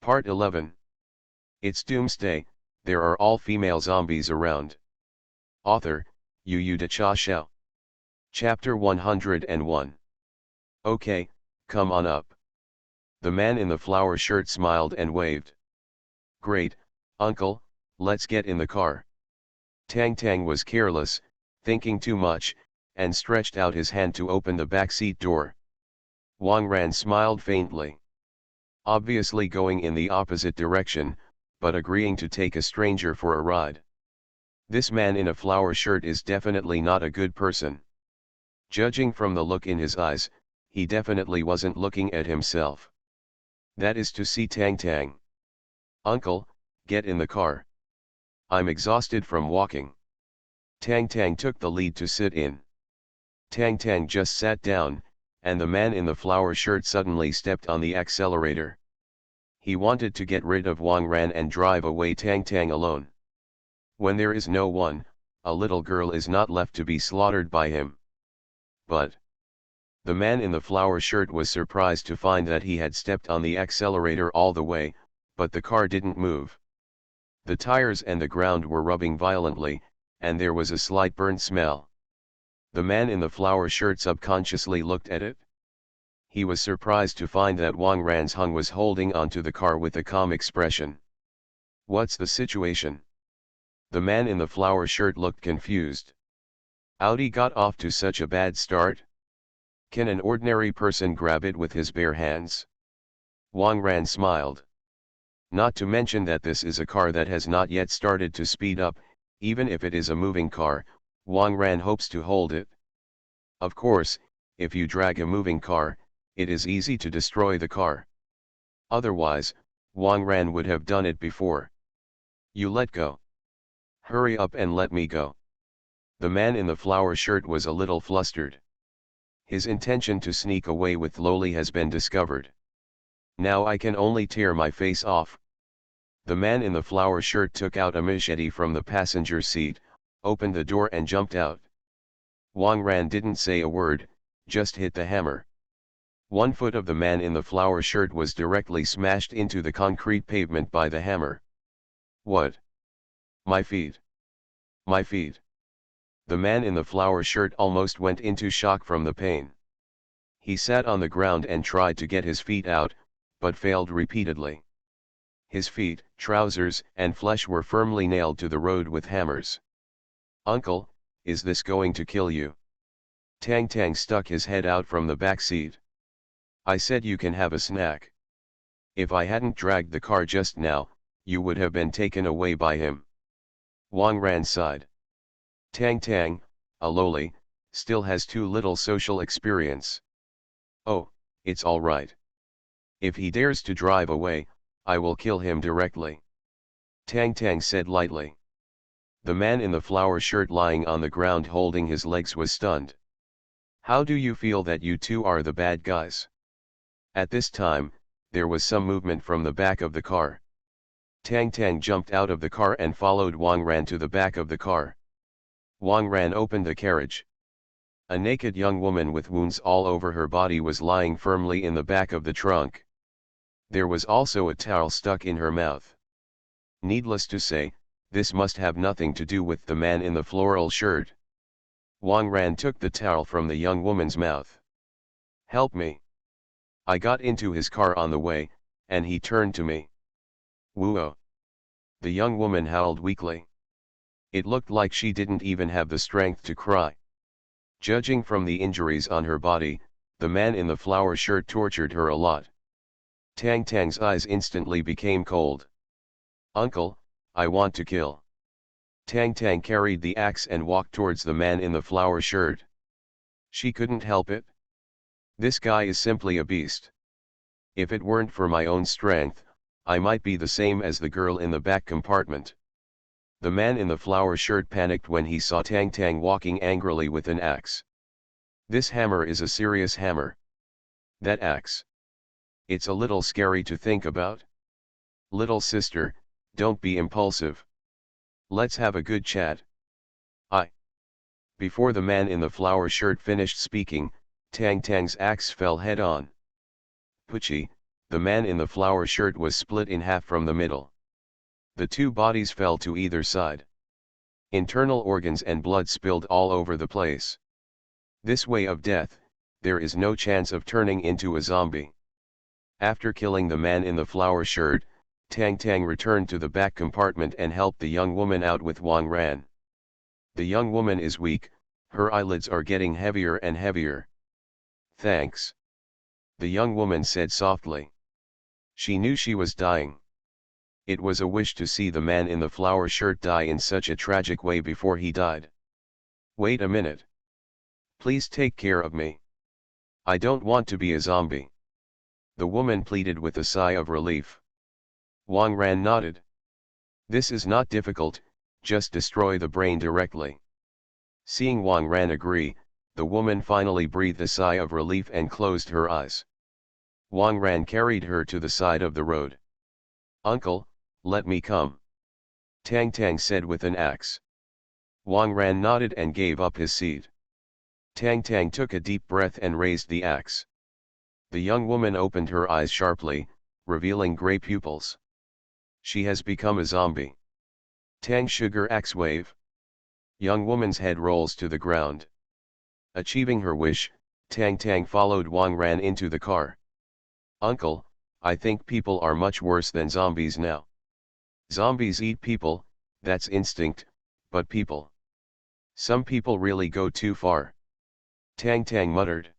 Part 11. It's Doomsday, there are all female zombies around. Author, Yu Da Cha Xiao. Chapter 101. Okay, come on up. The man in the flower shirt smiled and waved. Great, uncle, let's get in the car. Tang Tang was careless, thinking too much, and stretched out his hand to open the back seat door. Wang Ran smiled faintly. Obviously going in the opposite direction, but agreeing to take a stranger for a ride. This man in a flower shirt is definitely not a good person. Judging from the look in his eyes, he definitely wasn't looking at himself. That is to see Tang Tang. Uncle, get in the car. I'm exhausted from walking. Tang Tang took the lead to sit in. Tang Tang just sat down, and the man in the flower shirt suddenly stepped on the accelerator. He wanted to get rid of Wang Ran and drive away Tang Tang alone. When there is no one, a little girl is not left to be slaughtered by him. But the man in the flower shirt was surprised to find that he had stepped on the accelerator all the way, but the car didn't move. The tires and the ground were rubbing violently, and there was a slight burnt smell. The man in the flower shirt subconsciously looked at it. He was surprised to find that Wang Ran's Hung was holding onto the car with a calm expression. What's the situation? The man in the flower shirt looked confused. Audi got off to such a bad start? Can an ordinary person grab it with his bare hands? Wang Ran smiled. Not to mention that this is a car that has not yet started to speed up, even if it is a moving car, Wang Ran hopes to hold it. Of course, if you drag a moving car, it is easy to destroy the car. Otherwise, Wang Ran would have done it before. You let go. Hurry up and let me go. The man in the flower shirt was a little flustered. His intention to sneak away with Loli has been discovered. Now I can only tear my face off. The man in the flower shirt took out a machete from the passenger seat, opened the door and jumped out. Wang Ran didn't say a word, just hit the hammer. One foot of the man in the flower shirt was directly smashed into the concrete pavement by the hammer. What? My feet. My feet. The man in the flower shirt almost went into shock from the pain. He sat on the ground and tried to get his feet out, but failed repeatedly. His feet, trousers, and flesh were firmly nailed to the road with hammers. Uncle, is this going to kill you? Tang Tang stuck his head out from the back seat. I said you can have a snack. If I hadn't dragged the car just now, you would have been taken away by him. Wang Ran sighed. Tang Tang, a loli, still has too little social experience. Oh, it's all right. If he dares to drive away, I will kill him directly. Tang Tang said lightly. The man in the flower shirt lying on the ground holding his legs was stunned. How do you feel that you two are the bad guys? At this time, there was some movement from the back of the car. Tang Tang jumped out of the car and followed Wang Ran to the back of the car. Wang Ran opened the carriage. A naked young woman with wounds all over her body was lying firmly in the back of the trunk. There was also a towel stuck in her mouth. Needless to say, this must have nothing to do with the man in the floral shirt. Wang Ran took the towel from the young woman's mouth. Help me. I got into his car on the way, and he turned to me. Whoa. The young woman howled weakly. It looked like she didn't even have the strength to cry. Judging from the injuries on her body, the man in the flower shirt tortured her a lot. Tang Tang's eyes instantly became cold. Uncle, I want to kill. Tang Tang carried the axe and walked towards the man in the flower shirt. She couldn't help it. This guy is simply a beast. If it weren't for my own strength, I might be the same as the girl in the back compartment. The man in the flower shirt panicked when he saw Tang Tang walking angrily with an axe. This hammer is a serious hammer. That axe. It's a little scary to think about. Little sister, don't be impulsive. Let's have a good chat. Before the man in the flower shirt finished speaking, Tang Tang's axe fell head on. Pucci, the man in the flower shirt was split in half from the middle. The two bodies fell to either side. Internal organs and blood spilled all over the place. This way of death, there is no chance of turning into a zombie. After killing the man in the flower shirt, Tang Tang returned to the back compartment and helped the young woman out with Wang Ran. The young woman is weak, her eyelids are getting heavier and heavier. Thanks. The young woman said softly. She knew she was dying. It was a wish to see the man in the flower shirt die in such a tragic way before he died. Wait a minute. Please take care of me. I don't want to be a zombie. The woman pleaded with a sigh of relief. Wang Ran nodded. This is not difficult, just destroy the brain directly. Seeing Wang Ran agree, the woman finally breathed a sigh of relief and closed her eyes. Wang Ran carried her to the side of the road. Uncle, let me come. Tang Tang said with an axe. Wang Ran nodded and gave up his seat. Tang Tang took a deep breath and raised the axe. The young woman opened her eyes sharply, revealing gray pupils. She has become a zombie. Tang sugar axe wave. Young woman's head rolls to the ground. Achieving her wish, Tang Tang followed Wang Ran into the car. Uncle, I think people are much worse than zombies now. Zombies eat people, that's instinct, but people. Some people really go too far. Tang Tang muttered.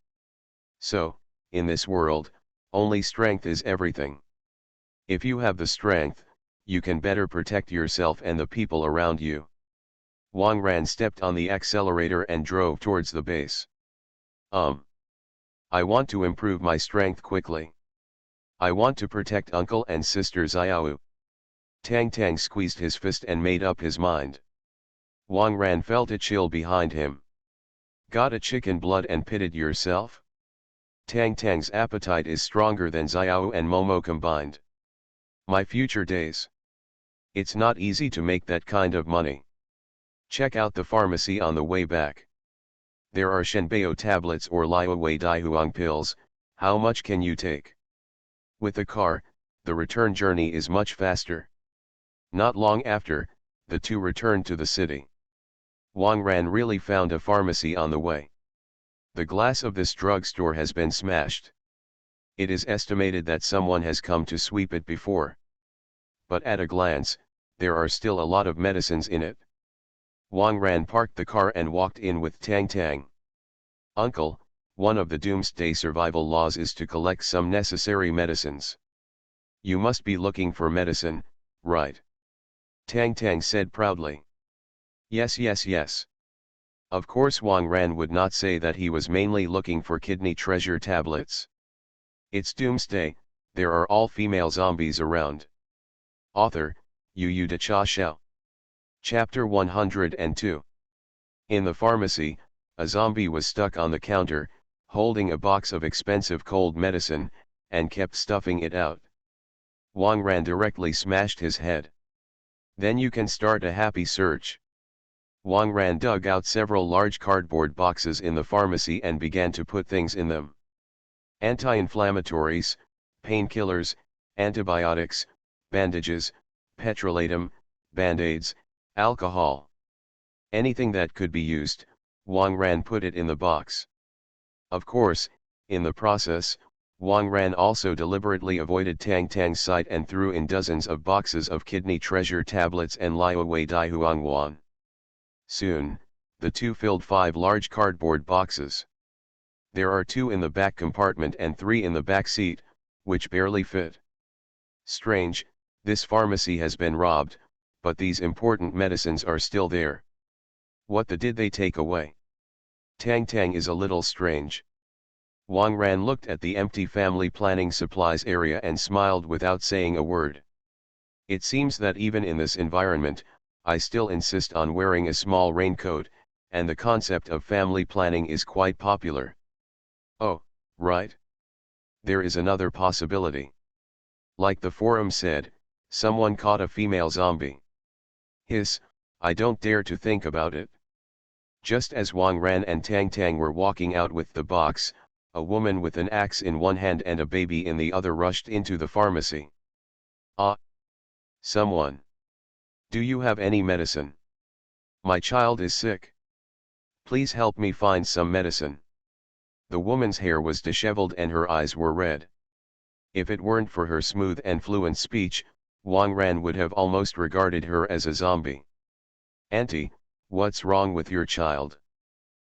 So, in this world, only strength is everything. If you have the strength, you can better protect yourself and the people around you. Wang Ran stepped on the accelerator and drove towards the base. I want to improve my strength quickly. I want to protect uncle and sister Xiao. Tang Tang squeezed his fist and made up his mind. Wang Ran felt a chill behind him. Got a chicken blood and pitted yourself? Tang Tang's appetite is stronger than Xiao and Momo combined. My future days. It's not easy to make that kind of money. Check out the pharmacy on the way back. There are Shenbao tablets or Liawei Daihuang pills, how much can you take? With a car, the return journey is much faster. Not long after, the two returned to the city. Wang Ran really found a pharmacy on the way. The glass of this drugstore has been smashed. It is estimated that someone has come to sweep it before. But at a glance, there are still a lot of medicines in it. Wang Ran parked the car and walked in with Tang Tang. Uncle, one of the Doomsday survival laws is to collect some necessary medicines. You must be looking for medicine, right? Tang Tang said proudly. Yes, yes, yes. Of course Wang Ran would not say that he was mainly looking for kidney treasure tablets. It's Doomsday, there are all female zombies around. Author, Yu De Cha Xiao. Chapter 102. In the pharmacy, a zombie was stuck on the counter, holding a box of expensive cold medicine, and kept stuffing it out. Wang Ran directly smashed his head. Then you can start a happy search. Wang Ran dug out several large cardboard boxes in the pharmacy and began to put things in them. Anti-inflammatories, painkillers, antibiotics, bandages, petrolatum, band-aids, alcohol. Anything that could be used, Wang Ran put it in the box. Of course, in the process, Wang Ran also deliberately avoided Tang Tang's sight and threw in dozens of boxes of kidney treasure tablets and Liawei Daihuang Wan. Soon, the two filled 5 large cardboard boxes. There are 2 in the back compartment and 3 in the back seat, which barely fit. Strange, this pharmacy has been robbed, but these important medicines are still there. What did they take away? Tang Tang is a little strange. Wang Ran looked at the empty family planning supplies area and smiled without saying a word. It seems that even in this environment, I still insist on wearing a small raincoat, and the concept of family planning is quite popular. Oh, right. There is another possibility. Like the forum said, someone caught a female zombie. I don't dare to think about it. Just as Wang Ran and Tang Tang were walking out with the box, A woman with an axe in one hand and a baby in the other rushed into the pharmacy. Ah! Someone! Do you have any medicine? My child is sick. Please help me find some medicine. The woman's hair was disheveled and her eyes were red. If it weren't for her smooth and fluent speech, Wang Ran would have almost regarded her as a zombie. Auntie, what's wrong with your child?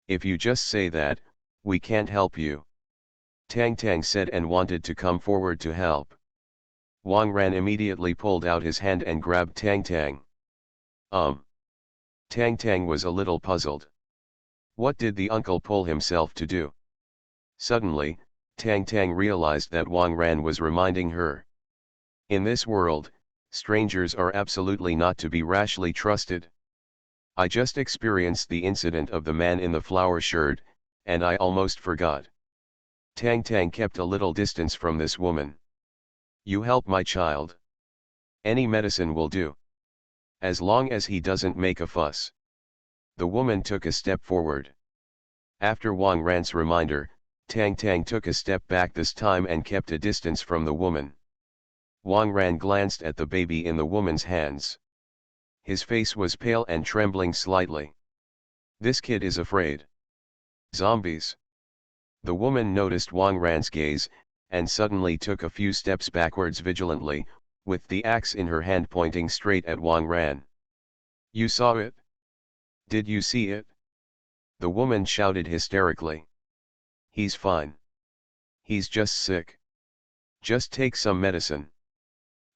If you just say that, we can't help you. Tang Tang said and wanted to come forward to help. Wang Ran immediately pulled out his hand and grabbed Tang Tang. Tang Tang was a little puzzled. What did the uncle pull himself to do? Suddenly, Tang Tang realized that Wang Ran was reminding her. In this world, strangers are absolutely not to be rashly trusted. I just experienced the incident of the man in the flower shirt, and I almost forgot. Tang Tang kept a little distance from this woman. You help my child. Any medicine will do. As long as he doesn't make a fuss. The woman took a step forward. After Wang Ran's reminder, Tang Tang took a step back this time and kept a distance from the woman. Wang Ran glanced at the baby in the woman's hands. His face was pale and trembling slightly. This kid is afraid. Zombies. The woman noticed Wang Ran's gaze, and suddenly took a few steps backwards vigilantly, with the axe in her hand pointing straight at Wang Ran. You saw it? Did you see it? The woman shouted hysterically. He's fine. He's just sick. Just take some medicine.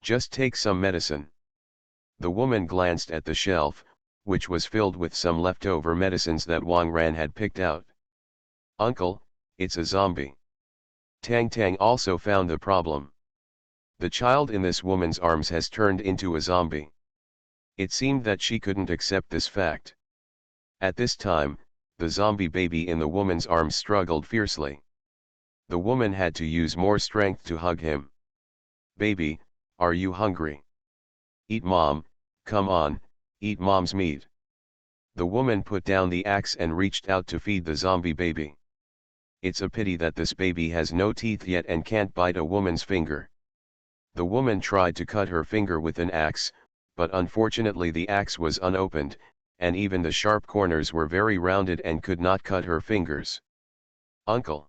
Just take some medicine. The woman glanced at the shelf, which was filled with some leftover medicines that Wang Ran had picked out. Uncle, it's a zombie. Tang Tang also found the problem. The child in this woman's arms has turned into a zombie. It seemed that she couldn't accept this fact. At this time, the zombie baby in the woman's arms struggled fiercely. The woman had to use more strength to hug him. Baby, are you hungry? Eat mom, come on, eat mom's meat. The woman put down the axe and reached out to feed the zombie baby. It's a pity that this baby has no teeth yet and can't bite a woman's finger. The woman tried to cut her finger with an axe, but unfortunately the axe was unopened, and even the sharp corners were very rounded and could not cut her fingers. Uncle,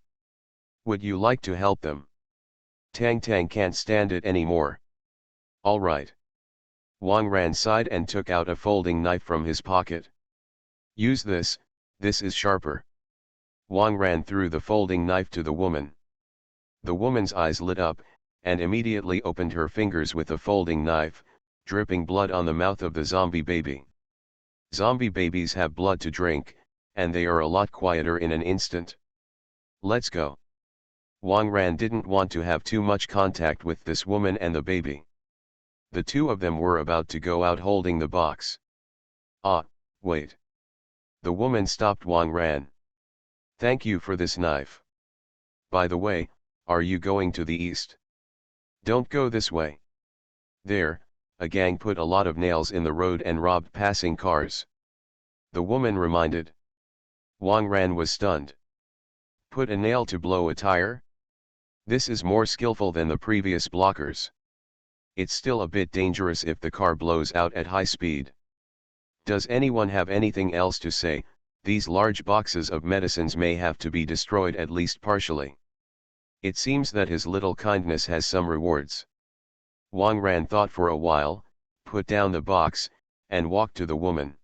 would you like to help them? Tang Tang can't stand it anymore. All right. Wang Ran sighed and took out a folding knife from his pocket. Use this is sharper. Wang Ran threw the folding knife to the woman. The woman's eyes lit up, and immediately opened her fingers with the folding knife, dripping blood on the mouth of the zombie baby. Zombie babies have blood to drink, and they are a lot quieter in an instant. Let's go. Wang Ran didn't want to have too much contact with this woman and the baby. The two of them were about to go out holding the box. Ah, wait. The woman stopped Wang Ran. Thank you for this knife. By the way, are you going to the east? Don't go this way. There, a gang put a lot of nails in the road and robbed passing cars. The woman reminded. Wang Ran was stunned. Put a nail to blow a tire? This is more skillful than the previous blockers. It's still a bit dangerous if the car blows out at high speed. Does anyone have anything else to say? These large boxes of medicines may have to be destroyed at least partially. It seems that his little kindness has some rewards. Wang Ran thought for a while, put down the box, and walked to the woman.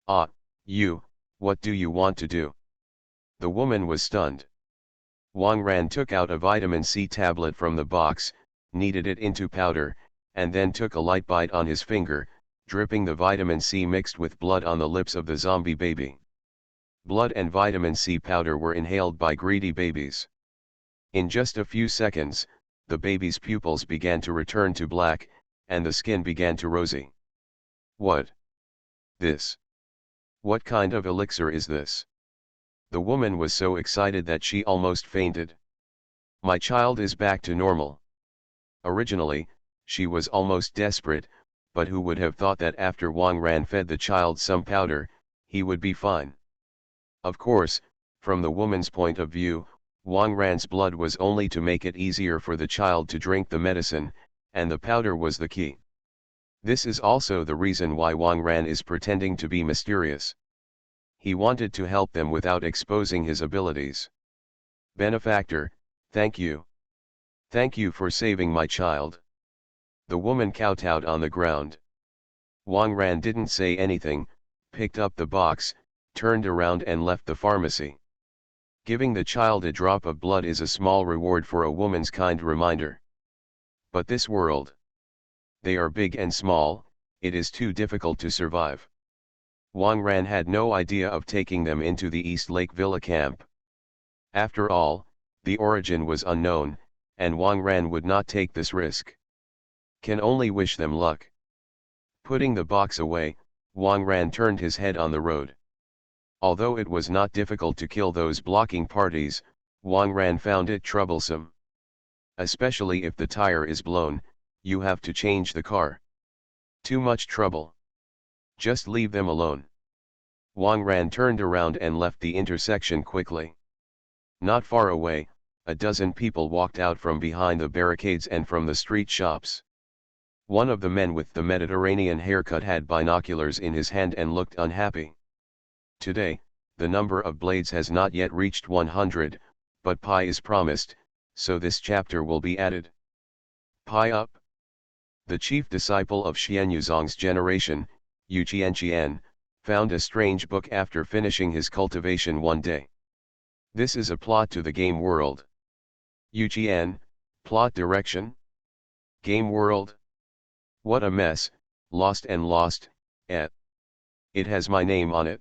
Ah, you, what do you want to do? The woman was stunned. Wang Ran took out a vitamin C tablet from the box, kneaded it into powder, and then took a light bite on his finger, dripping the vitamin C mixed with blood on the lips of the zombie baby. Blood and vitamin C powder were inhaled by greedy babies. In just a few seconds, the baby's pupils began to return to black, and the skin began to rosy. What? This? What kind of elixir is this? The woman was so excited that she almost fainted. My child is back to normal. Originally, she was almost desperate, but who would have thought that after Wang Ran fed the child some powder, he would be fine. Of course, from the woman's point of view, Wang Ran's blood was only to make it easier for the child to drink the medicine, and the powder was the key. This is also the reason why Wang Ran is pretending to be mysterious. He wanted to help them without exposing his abilities. Benefactor, thank you. Thank you for saving my child. The woman kowtowed on the ground. Wang Ran didn't say anything, picked up the box, turned around and left the pharmacy. Giving the child a drop of blood is a small reward for a woman's kind reminder. But this world, they are big and small, it is too difficult to survive. Wang Ran had no idea of taking them into the East Lake Villa camp. After all, the origin was unknown, and Wang Ran would not take this risk. Can only wish them luck. Putting the box away, Wang Ran turned his head on the road. Although it was not difficult to kill those blocking parties, Wang Ran found it troublesome. Especially if the tire is blown, you have to change the car. Too much trouble. Just leave them alone. Wang Ran turned around and left the intersection quickly. Not far away, a dozen people walked out from behind the barricades and from the street shops. One of the men with the Mediterranean haircut had binoculars in his hand and looked unhappy. Today, the number of blades has not yet reached 100, but pi is promised, so this chapter will be added. Pi up. The chief disciple of Xianyuzong's generation, Yu Qianqian, found a strange book after finishing his cultivation one day. This is a plot to the game world. Yu Qian, plot direction? Game world? What a mess, lost and lost, et. It has my name on it.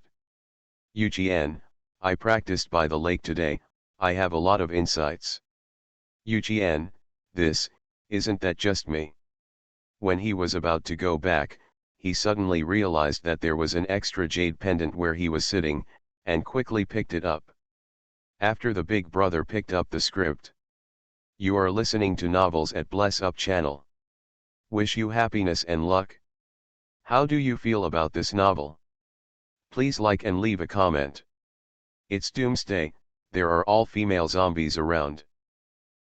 Yu Qian, I practiced by the lake today, I have a lot of insights. Yu Qian, isn't that just me? When he was about to go back, he suddenly realized that there was an extra jade pendant where he was sitting, and quickly picked it up. After the big brother picked up the script. You are listening to novels at Bless Up channel. Wish you happiness and luck. How do you feel about this novel? Please like and leave a comment. It's Doomsday, there are all female zombies around.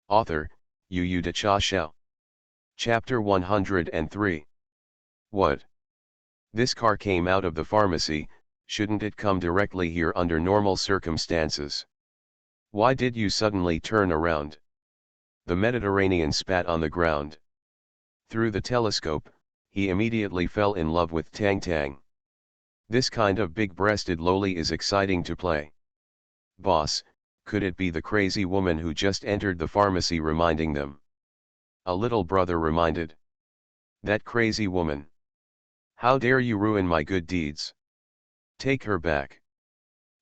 Author, Yu Da Cha Xiao. Chapter 103. What? This car came out of the pharmacy, shouldn't it come directly here under normal circumstances? Why did you suddenly turn around? The Mediterranean spat on the ground. Through the telescope, he immediately fell in love with Tang Tang. This kind of big-breasted loli is exciting to play. Boss, could it be the crazy woman who just entered the pharmacy reminding them? A little brother reminded. That crazy woman. How dare you ruin my good deeds? Take her back.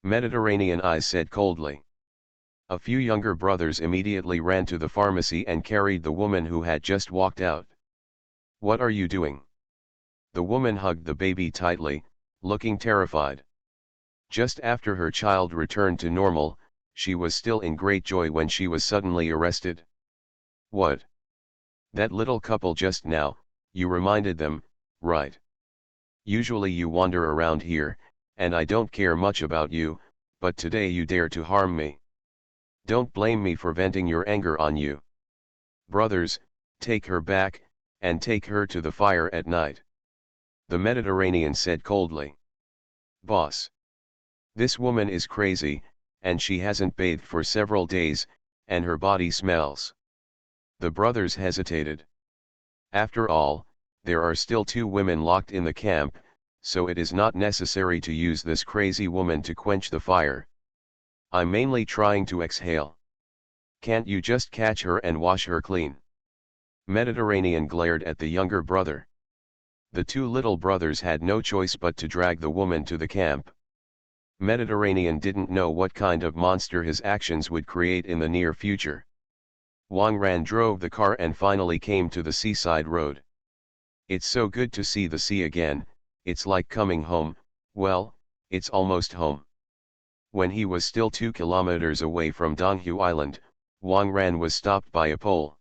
Mediterranean eyes said coldly. A few younger brothers immediately ran to the pharmacy and carried the woman who had just walked out. What are you doing? The woman hugged the baby tightly, looking terrified. Just after her child returned to normal, she was still in great joy when she was suddenly arrested. What? That little couple just now, you reminded them, right? Usually you wander around here, and I don't care much about you, but today you dare to harm me. Don't blame me for venting your anger on you. Brothers, take her back, and take her to the fire at night. The Mediterranean said coldly. Boss. This woman is crazy, and she hasn't bathed for several days, and her body smells. The brothers hesitated. After all, there are still 2 women locked in the camp, so it is not necessary to use this crazy woman to quench the fire. I'm mainly trying to exhale. Can't you just catch her and wash her clean? Mediterranean glared at the younger brother. The 2 little brothers had no choice but to drag the woman to the camp. Mediterranean didn't know what kind of monster his actions would create in the near future. Wang Ran drove the car and finally came to the seaside road. It's so good to see the sea again, it's like coming home, well, it's almost home. When he was still 2 kilometers away from Donghu Island, Wang Ran was stopped by a pole.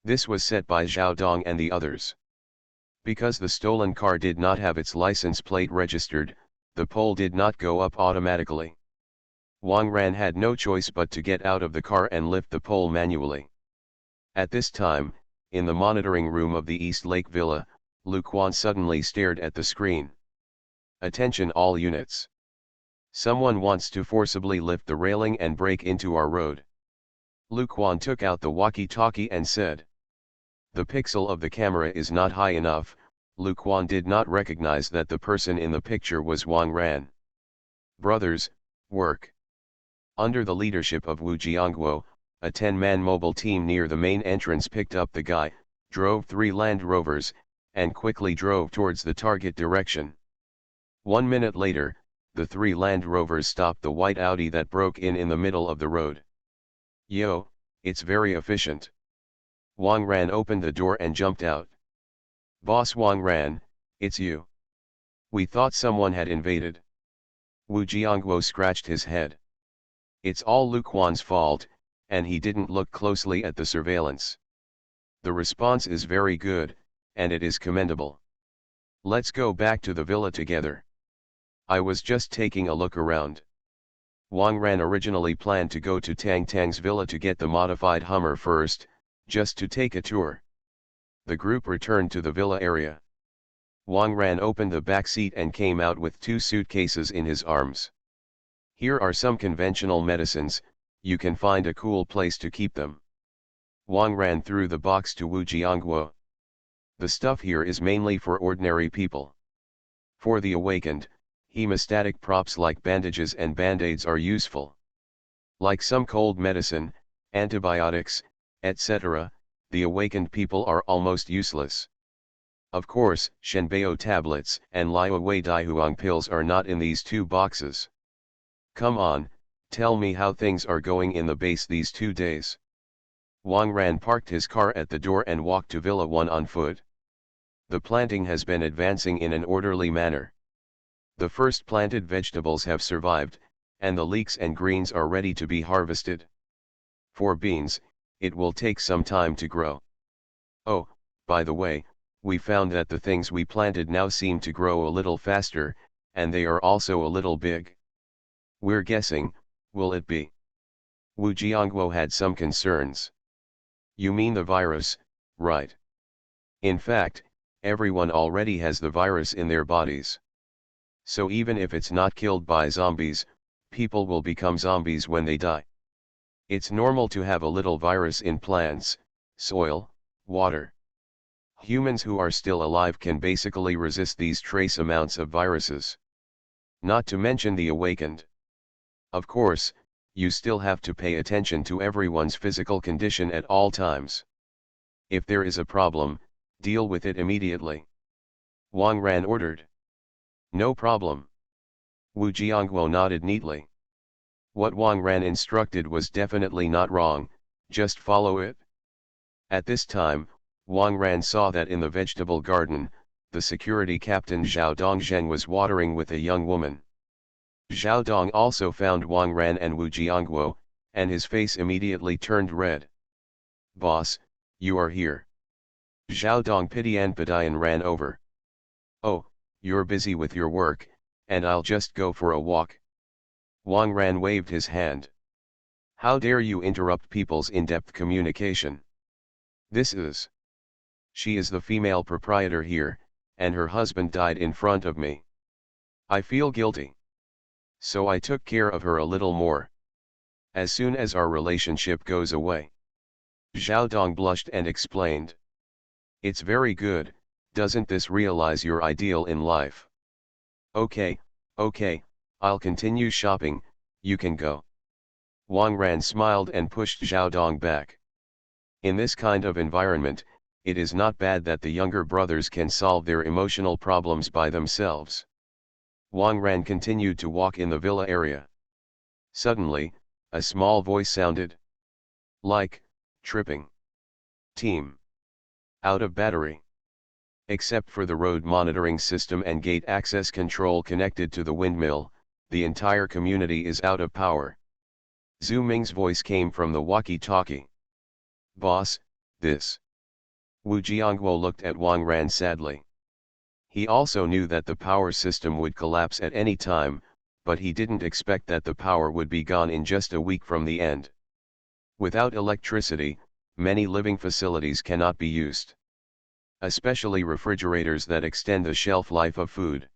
This was set by Zhao Dong and the others. Because the stolen car did not have its license plate registered, the pole did not go up automatically. Wang Ran had no choice but to get out of the car and lift the pole manually. At this time, in the monitoring room of the East Lake Villa, Lu Quan suddenly stared at the screen. Attention all units. Someone wants to forcibly lift the railing and break into our road. Lu Quan took out the walkie-talkie and said. The pixel of the camera is not high enough. Lu Quan did not recognize that the person in the picture was Wang Ran. Brothers, work. Under the leadership of Wu Jiangguo, a 10-man mobile team near the main entrance picked up the guy, drove 3 Land Rovers, and quickly drove towards the target direction. 1 minute later, the 3 Land Rovers stopped the white Audi that broke in the middle of the road. Yo, it's very efficient. Wang Ran opened the door and jumped out. Boss Wang Ran, it's you. We thought someone had invaded. Wu Jiangguo scratched his head. It's all Lu Quan's fault, and he didn't look closely at the surveillance. The response is very good, and it is commendable. Let's go back to the villa together. I was just taking a look around. Wang Ran originally planned to go to Tang Tang's villa to get the modified Hummer first, just to take a tour. The group returned to the villa area. Wang Ran opened the back seat and came out with 2 suitcases in his arms. Here are some conventional medicines, you can find a cool place to keep them. Wang Ran threw the box to Wu Jiangguo. The stuff here is mainly for ordinary people. For the awakened, hemostatic props like bandages and band-aids are useful. Like some cold medicine, antibiotics, etc., the awakened people are almost useless. Of course, Shenbao tablets and Liawei Daihuang pills are not in these 2 boxes. Come on, tell me how things are going in the base these 2 days. Wang Ran parked his car at the door and walked to Villa 1 on foot. The planting has been advancing in an orderly manner. The first planted vegetables have survived, and the leeks and greens are ready to be harvested. For beans, it will take some time to grow. Oh, by the way, we found that the things we planted now seem to grow a little faster, and they are also a little big. We're guessing, will it be? Wu Jiangguo had some concerns. You mean the virus, right? In fact, everyone already has the virus in their bodies. So even if it's not killed by zombies, people will become zombies when they die. It's normal to have a little virus in plants, soil, water. Humans who are still alive can basically resist these trace amounts of viruses. Not to mention the awakened. Of course, you still have to pay attention to everyone's physical condition at all times. If there is a problem, deal with it immediately. Wang Ran ordered. No problem. Wu Jiangguo nodded neatly. What Wang Ran instructed was definitely not wrong, just follow it. At this time, Wang Ran saw that in the vegetable garden, the security captain Zhao Dongzhen was watering with a young woman. Zhao Dong also found Wang Ran and Wu Jiangguo, and his face immediately turned red. Boss, you are here. Zhao Dong Pitian Padian ran over. Oh, you're busy with your work, and I'll just go for a walk. Wang Ran waved his hand. How dare you interrupt people's in-depth communication? She is the female proprietor here, and her husband died in front of me. I feel guilty. So I took care of her a little more. As soon as our relationship goes away. Zhao Dong blushed and explained. It's very good, doesn't this realize your ideal in life? Okay, I'll continue shopping, you can go. Wang Ran smiled and pushed Zhao Dong back. In this kind of environment, it is not bad that the younger brothers can solve their emotional problems by themselves. Wang Ran continued to walk in the villa area. Suddenly, a small voice sounded. Like, tripping. Team. Out of battery. Except for the road monitoring system and gate access control connected to the windmill, the entire community is out of power. Zhu Ming's voice came from the walkie-talkie. Boss, this. Wu Jiangguo looked at Wang Ran sadly. He also knew that the power system would collapse at any time, but he didn't expect that the power would be gone in just a week from the end. Without electricity, many living facilities cannot be used. Especially refrigerators that extend the shelf life of food.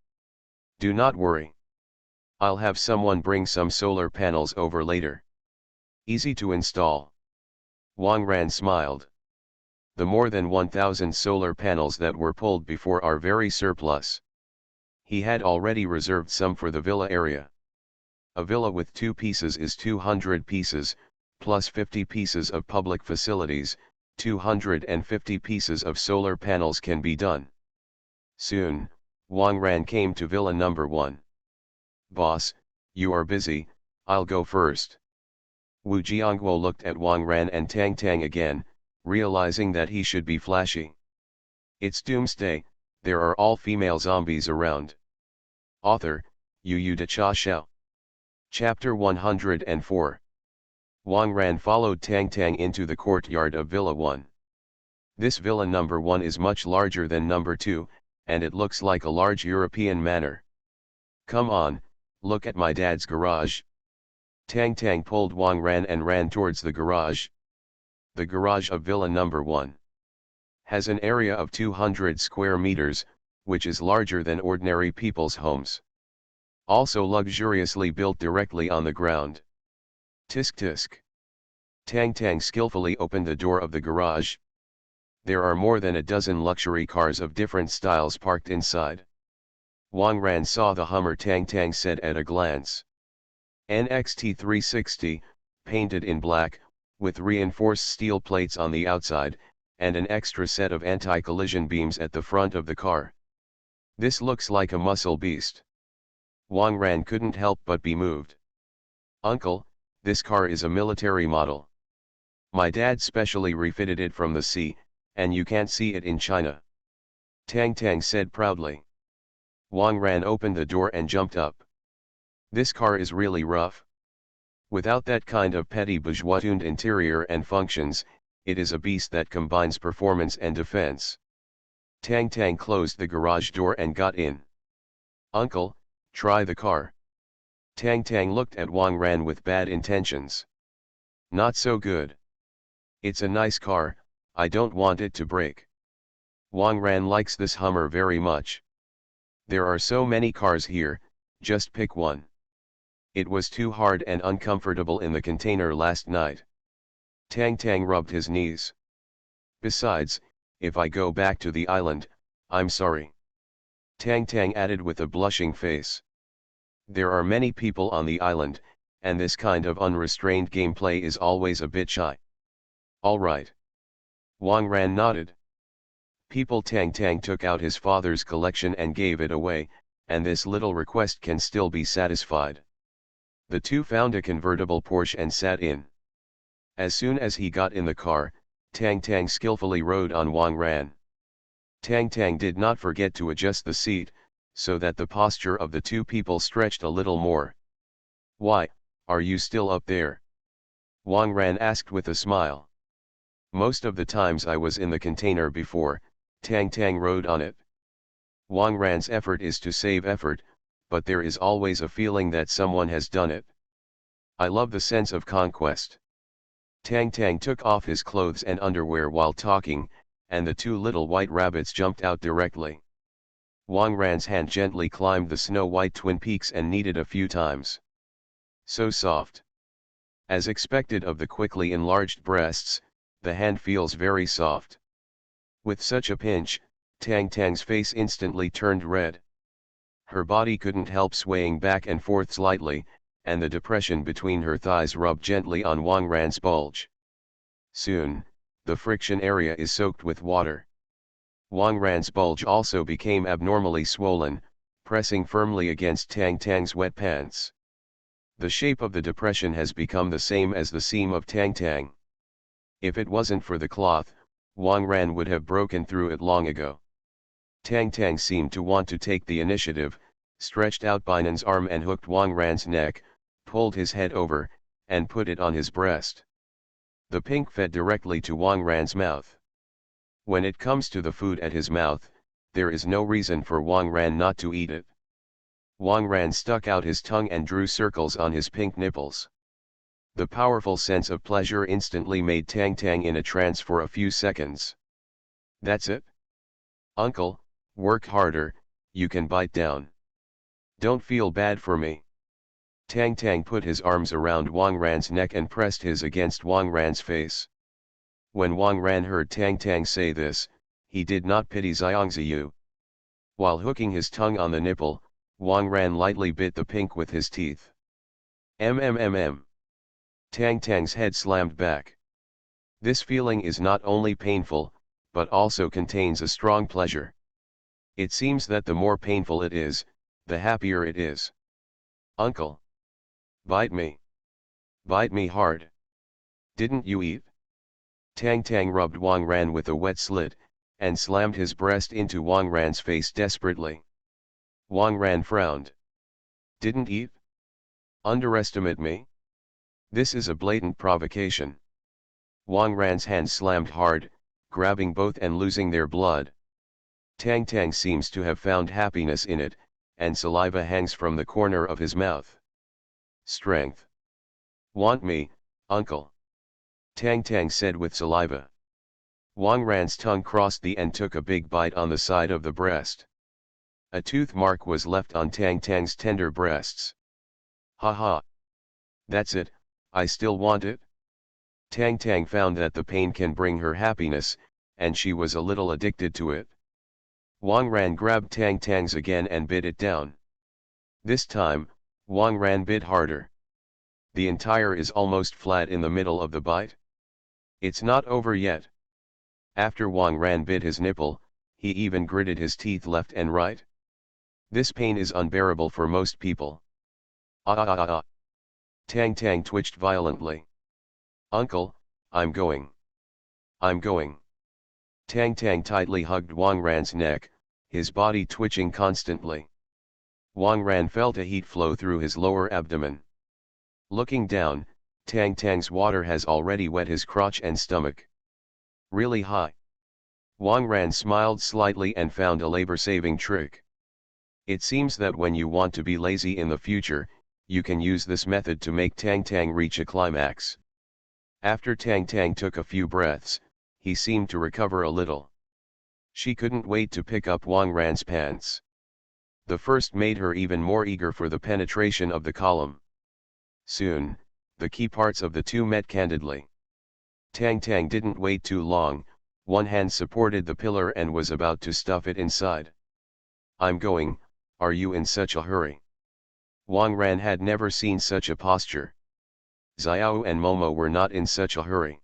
Do not worry. I'll have someone bring some solar panels over later. Easy to install. Wang Ran smiled. The more than 1,000 solar panels that were pulled before are very surplus. He had already reserved some for the villa area. A villa with 2 pieces is 200 pieces, plus 50 pieces of public facilities, 250 pieces of solar panels can be done. Soon, Wang Ran came to villa number 1. Boss, you are busy, I'll go first. Wu Jiangguo looked at Wang Ran and Tang Tang again, realizing that he should be flashy. It's Doomsday, there are all female zombies around. Author, Yu De Cha Xiao. Chapter 104. Wang Ran followed Tang Tang into the courtyard of Villa 1. This Villa number 1 is much larger than number 2, and it looks like a large European manor. Come on, look at my dad's garage. Tang Tang pulled Wang Ran and ran towards the garage. The garage of Villa number 1 has an area of 200 square meters, which is larger than ordinary people's homes. Also luxuriously built directly on the ground. Tisk tisk. Tang Tang skillfully opened the door of the garage. There are more than a dozen luxury cars of different styles parked inside. Wang Ran saw the Hummer Tang Tang said at a glance. NXT 360, painted in black, with reinforced steel plates on the outside, and an extra set of anti-collision beams at the front of the car. This looks like a muscle beast. Wang Ran couldn't help but be moved. Uncle, this car is a military model. My dad specially refitted it from the sea, and you can't see it in China. Tang Tang said proudly. Wang Ran opened the door and jumped up. This car is really rough. Without that kind of petty bourgeois-tuned interior and functions, it is a beast that combines performance and defense. Tang Tang closed the garage door and got in. Uncle, try the car. Tang Tang looked at Wang Ran with bad intentions. Not so good. It's a nice car, I don't want it to break. Wang Ran likes this Hummer very much. There are so many cars here, just pick one. It was too hard and uncomfortable in the container last night. Tang Tang rubbed his knees. Besides, if I go back to the island, I'm sorry. Tang Tang added with a blushing face. There are many people on the island, and this kind of unrestrained gameplay is always a bit shy. All right. Wang Ran nodded. People Tang Tang took out his father's collection and gave it away, and this little request can still be satisfied. The two found a convertible Porsche and sat in. As soon as he got in the car, Tang Tang skillfully rode on Wang Ran. Tang Tang did not forget to adjust the seat, so that the posture of the two people stretched a little more. Why, are you still up there? Wang Ran asked with a smile. Most of the times I was in the container before, Tang Tang rode on it. Wang Ran's effort is to save effort, but there is always a feeling that someone has done it. I love the sense of conquest. Tang Tang took off his clothes and underwear while talking, and the two little white rabbits jumped out directly. Wang Ran's hand gently climbed the snow-white twin peaks and kneaded a few times. So soft. As expected of the quickly enlarged breasts, the hand feels very soft. With such a pinch, Tang Tang's face instantly turned red. Her body couldn't help swaying back and forth slightly, and the depression between her thighs rubbed gently on Wang Ran's bulge. Soon, the friction area is soaked with water. Wang Ran's bulge also became abnormally swollen, pressing firmly against Tang Tang's wet pants. The shape of the depression has become the same as the seam of Tang Tang. If it wasn't for the cloth, Wang Ran would have broken through it long ago. Tang Tang seemed to want to take the initiative, stretched out Binan's arm and hooked Wang Ran's neck, pulled his head over, and put it on his breast. The pink fed directly to Wang Ran's mouth. When it comes to the food at his mouth, there is no reason for Wang Ran not to eat it. Wang Ran stuck out his tongue and drew circles on his pink nipples. The powerful sense of pleasure instantly made Tang Tang in a trance for a few seconds. That's it? Uncle, work harder, you can bite down. Don't feel bad for me. Tang Tang put his arms around Wang Ran's neck and pressed his against Wang Ran's face. When Wang Ran heard Tang Tang say this, he did not pity Xiangziyu. While hooking his tongue on the nipple, Wang Ran lightly bit the pink with his teeth. MMMM. Tang Tang's head slammed back. This feeling is not only painful, but also contains a strong pleasure. It seems that the more painful it is, the happier it is. Uncle. Bite me. Bite me hard. Didn't you eat? Tang Tang rubbed Wang Ran with a wet slit, and slammed his breast into Wang Ran's face desperately. Wang Ran frowned. Didn't eat? Underestimate me? This is a blatant provocation. Wang Ran's hands slammed hard, grabbing both and losing their blood. Tang Tang seems to have found happiness in it, and saliva hangs from the corner of his mouth. Strength. Want me, uncle? Tang Tang said with saliva. Wang Ran's tongue crossed and took a big bite on the side of the breast. A tooth mark was left on Tang Tang's tender breasts. Ha ha. That's it, I still want it? Tang Tang found that the pain can bring her happiness, and she was a little addicted to it. Wang Ran grabbed Tang Tang's again and bit it down. This time, Wang Ran bit harder. The entire is almost flat in the middle of the bite. It's not over yet. After Wang Ran bit his nipple, he even gritted his teeth left and right. This pain is unbearable for most people. Ah ah ah ah. Tang Tang twitched violently. Uncle, I'm going. I'm going. Tang Tang tightly hugged Wang Ran's neck, his body twitching constantly. Wang Ran felt a heat flow through his lower abdomen. Looking down, Tang Tang's water has already wet his crotch and stomach. Really high. Wang Ran smiled slightly and found a labor-saving trick. It seems that when you want to be lazy in the future, you can use this method to make Tang Tang reach a climax. After Tang Tang took a few breaths, he seemed to recover a little. She couldn't wait to pick up Wang Ran's pants. The first made her even more eager for the penetration of the column. Soon, the key parts of the two met candidly. Tang Tang didn't wait too long, one hand supported the pillar and was about to stuff it inside. I'm going, are you in such a hurry? Wang Ran had never seen such a posture. Xiao and Momo were not in such a hurry.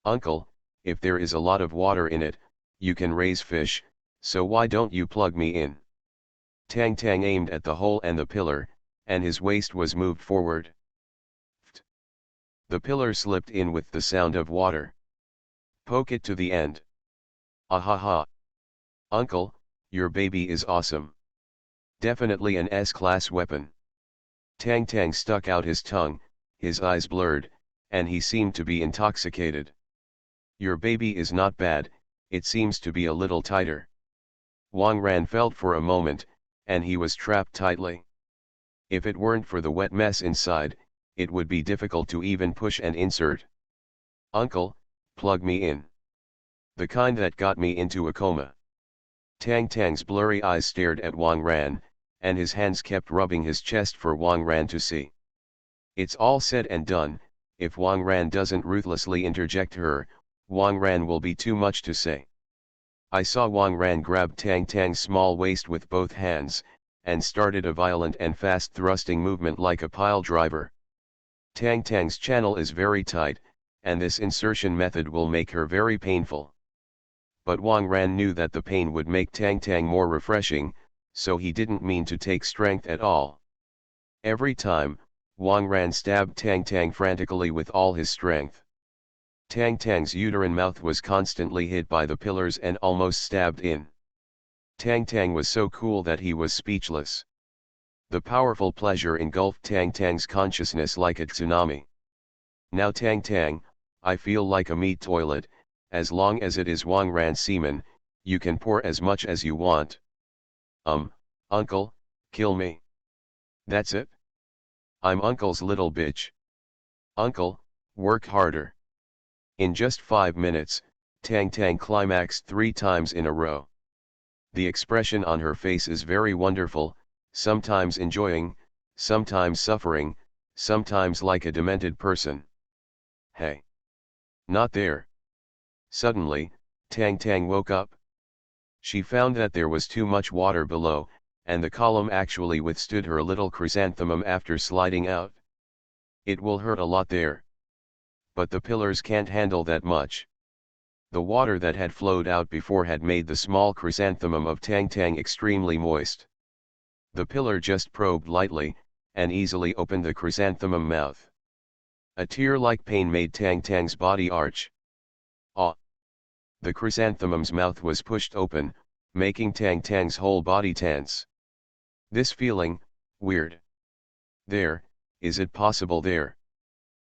Uncle, if there is a lot of water in it, you can raise fish, so why don't you plug me in? Tang Tang aimed at the hole and the pillar, and his waist was moved forward. The pillar slipped in with the sound of water. Poke it to the end. Ahaha. Uncle, your baby is awesome. Definitely an S-class weapon. Tang Tang stuck out his tongue, his eyes blurred, and he seemed to be intoxicated. Your baby is not bad, it seems to be a little tighter. Wang Ran felt for a moment, and he was trapped tightly. If it weren't for the wet mess inside, it would be difficult to even push and insert. Uncle, plug me in. The kind that got me into a coma. Tang Tang's blurry eyes stared at Wang Ran, and his hands kept rubbing his chest for Wang Ran to see. It's all said and done, if Wang Ran doesn't ruthlessly interject her, Wang Ran will be too much to say. I saw Wang Ran grab Tang Tang's small waist with both hands, and started a violent and fast thrusting movement like a pile driver. Tang Tang's channel is very tight, and this insertion method will make her very painful. But Wang Ran knew that the pain would make Tang Tang more refreshing, so he didn't mean to take strength at all. Every time, Wang Ran stabbed Tang Tang frantically with all his strength. Tang Tang's uterine mouth was constantly hit by the pillars and almost stabbed in. Tang Tang was so cool that he was speechless. The powerful pleasure engulfed Tang Tang's consciousness like a tsunami. Now Tang Tang, I feel like a meat toilet, as long as it is Wang Ran's semen, you can pour as much as you want. Uncle, kill me. That's it? I'm uncle's little bitch. Uncle, work harder. In just 5 minutes, Tang Tang climaxed 3 times in a row. The expression on her face is very wonderful, sometimes enjoying, sometimes suffering, sometimes like a demented person. Hey! Not there. Suddenly, Tang Tang woke up. She found that there was too much water below, and the column actually withstood her little chrysanthemum after sliding out. It will hurt a lot there. But the pillars can't handle that much. The water that had flowed out before had made the small chrysanthemum of Tang Tang extremely moist. The pillar just probed lightly, and easily opened the chrysanthemum mouth. A tear-like pain made Tang Tang's body arch. Ah! The chrysanthemum's mouth was pushed open, making Tang Tang's whole body tense. This feeling, weird. There, is it possible there?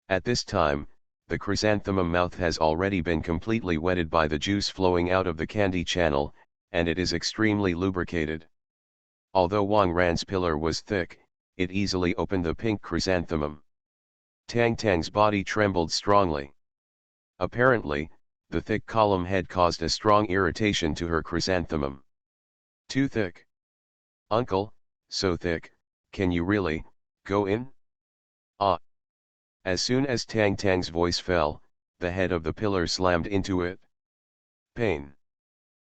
At this time, the chrysanthemum mouth has already been completely wetted by the juice flowing out of the candy channel, and it is extremely lubricated. Although Wang Ran's pillar was thick, it easily opened the pink chrysanthemum. Tang Tang's body trembled strongly. Apparently, the thick column had caused a strong irritation to her chrysanthemum. Too thick. Uncle, so thick, can you really go in? Ah! As soon as Tang Tang's voice fell, the head of the pillar slammed into it. Pain.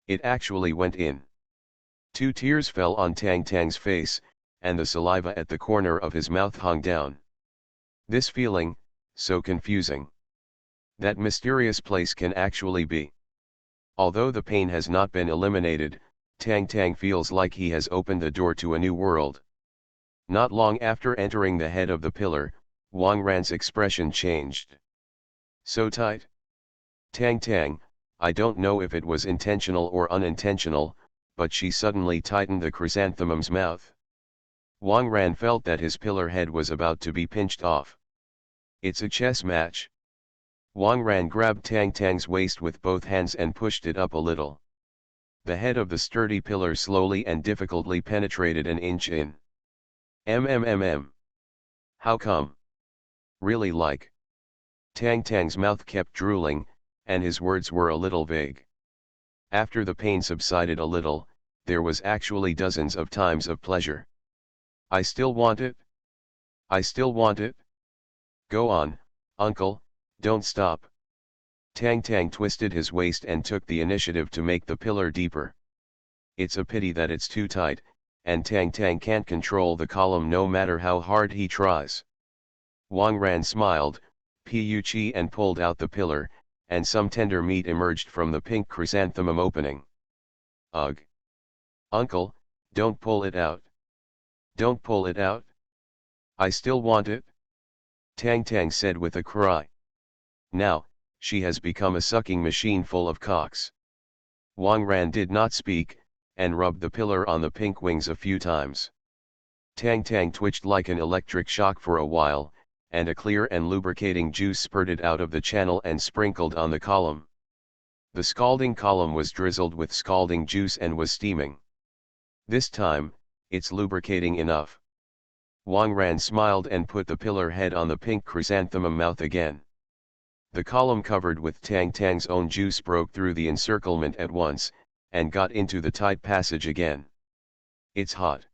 It actually went in. 2 tears fell on Tang Tang's face, and the saliva at the corner of his mouth hung down. This feeling, so confusing. That mysterious place can actually be. Although the pain has not been eliminated, Tang Tang feels like he has opened the door to a new world. Not long after entering the head of the pillar, Wang Ran's expression changed. So tight? Tang Tang, I don't know if it was intentional or unintentional, but she suddenly tightened the chrysanthemum's mouth. Wang Ran felt that his pillar head was about to be pinched off. It's a chess match. Wang Ran grabbed Tang Tang's waist with both hands and pushed it up a little. The head of the sturdy pillar slowly and difficultly penetrated an inch in. How come? Really like? Tang Tang's mouth kept drooling, and his words were a little vague. After the pain subsided a little, there was actually dozens of times of pleasure. I still want it. I still want it. Go on, uncle, don't stop. Tang Tang twisted his waist and took the initiative to make the pillar deeper. It's a pity that it's too tight, and Tang Tang can't control the column no matter how hard he tries. Wang Ran smiled, Pu-chi, and pulled out the pillar, and some tender meat emerged from the pink chrysanthemum opening. Ugh! Uncle, don't pull it out. Don't pull it out. I still want it. Tang Tang said with a cry. Now, she has become a sucking machine full of cocks. Wang Ran did not speak, and rubbed the pillar on the pink wings a few times. Tang Tang twitched like an electric shock for a while, and a clear and lubricating juice spurted out of the channel and sprinkled on the column. The scalding column was drizzled with scalding juice and was steaming. This time, it's lubricating enough. Wang Ran smiled and put the pillar head on the pink chrysanthemum mouth again. The column covered with Tang Tang's own juice broke through the encirclement at once, and got into the tight passage again. It's hot.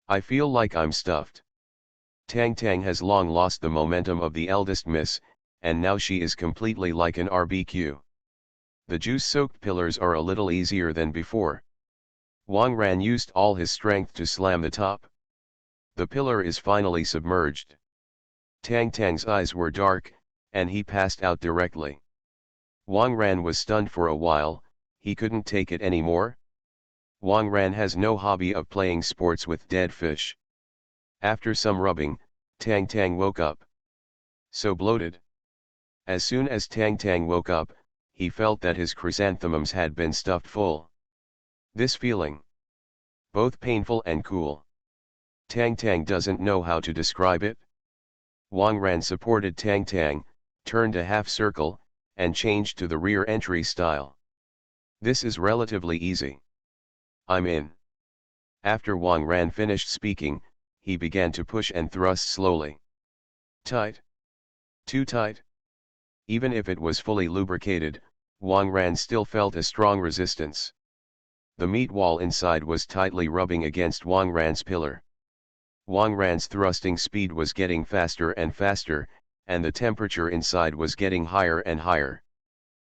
I feel like I'm stuffed. Tang Tang has long lost the momentum of the eldest miss, and now she is completely like an RBQ. The juice-soaked pillars are a little easier than before. Wang Ran used all his strength to slam the top. The pillar is finally submerged. Tang Tang's eyes were dark, and he passed out directly. Wang Ran was stunned for a while, he couldn't take it anymore. Wang Ran has no hobby of playing sports with dead fish. After some rubbing, Tang Tang woke up. So bloated. As soon as Tang Tang woke up, he felt that his chrysanthemums had been stuffed full. This feeling, both painful and cool. Tang Tang doesn't know how to describe it. Wang Ran supported Tang Tang, turned a half circle, and changed to the rear entry style. This is relatively easy. I'm in. After Wang Ran finished speaking, he began to push and thrust slowly. Tight. Too tight. Even if it was fully lubricated, Wang Ran still felt a strong resistance. The meat wall inside was tightly rubbing against Wang Ran's pillar. Wang Ran's thrusting speed was getting faster and faster, and the temperature inside was getting higher and higher.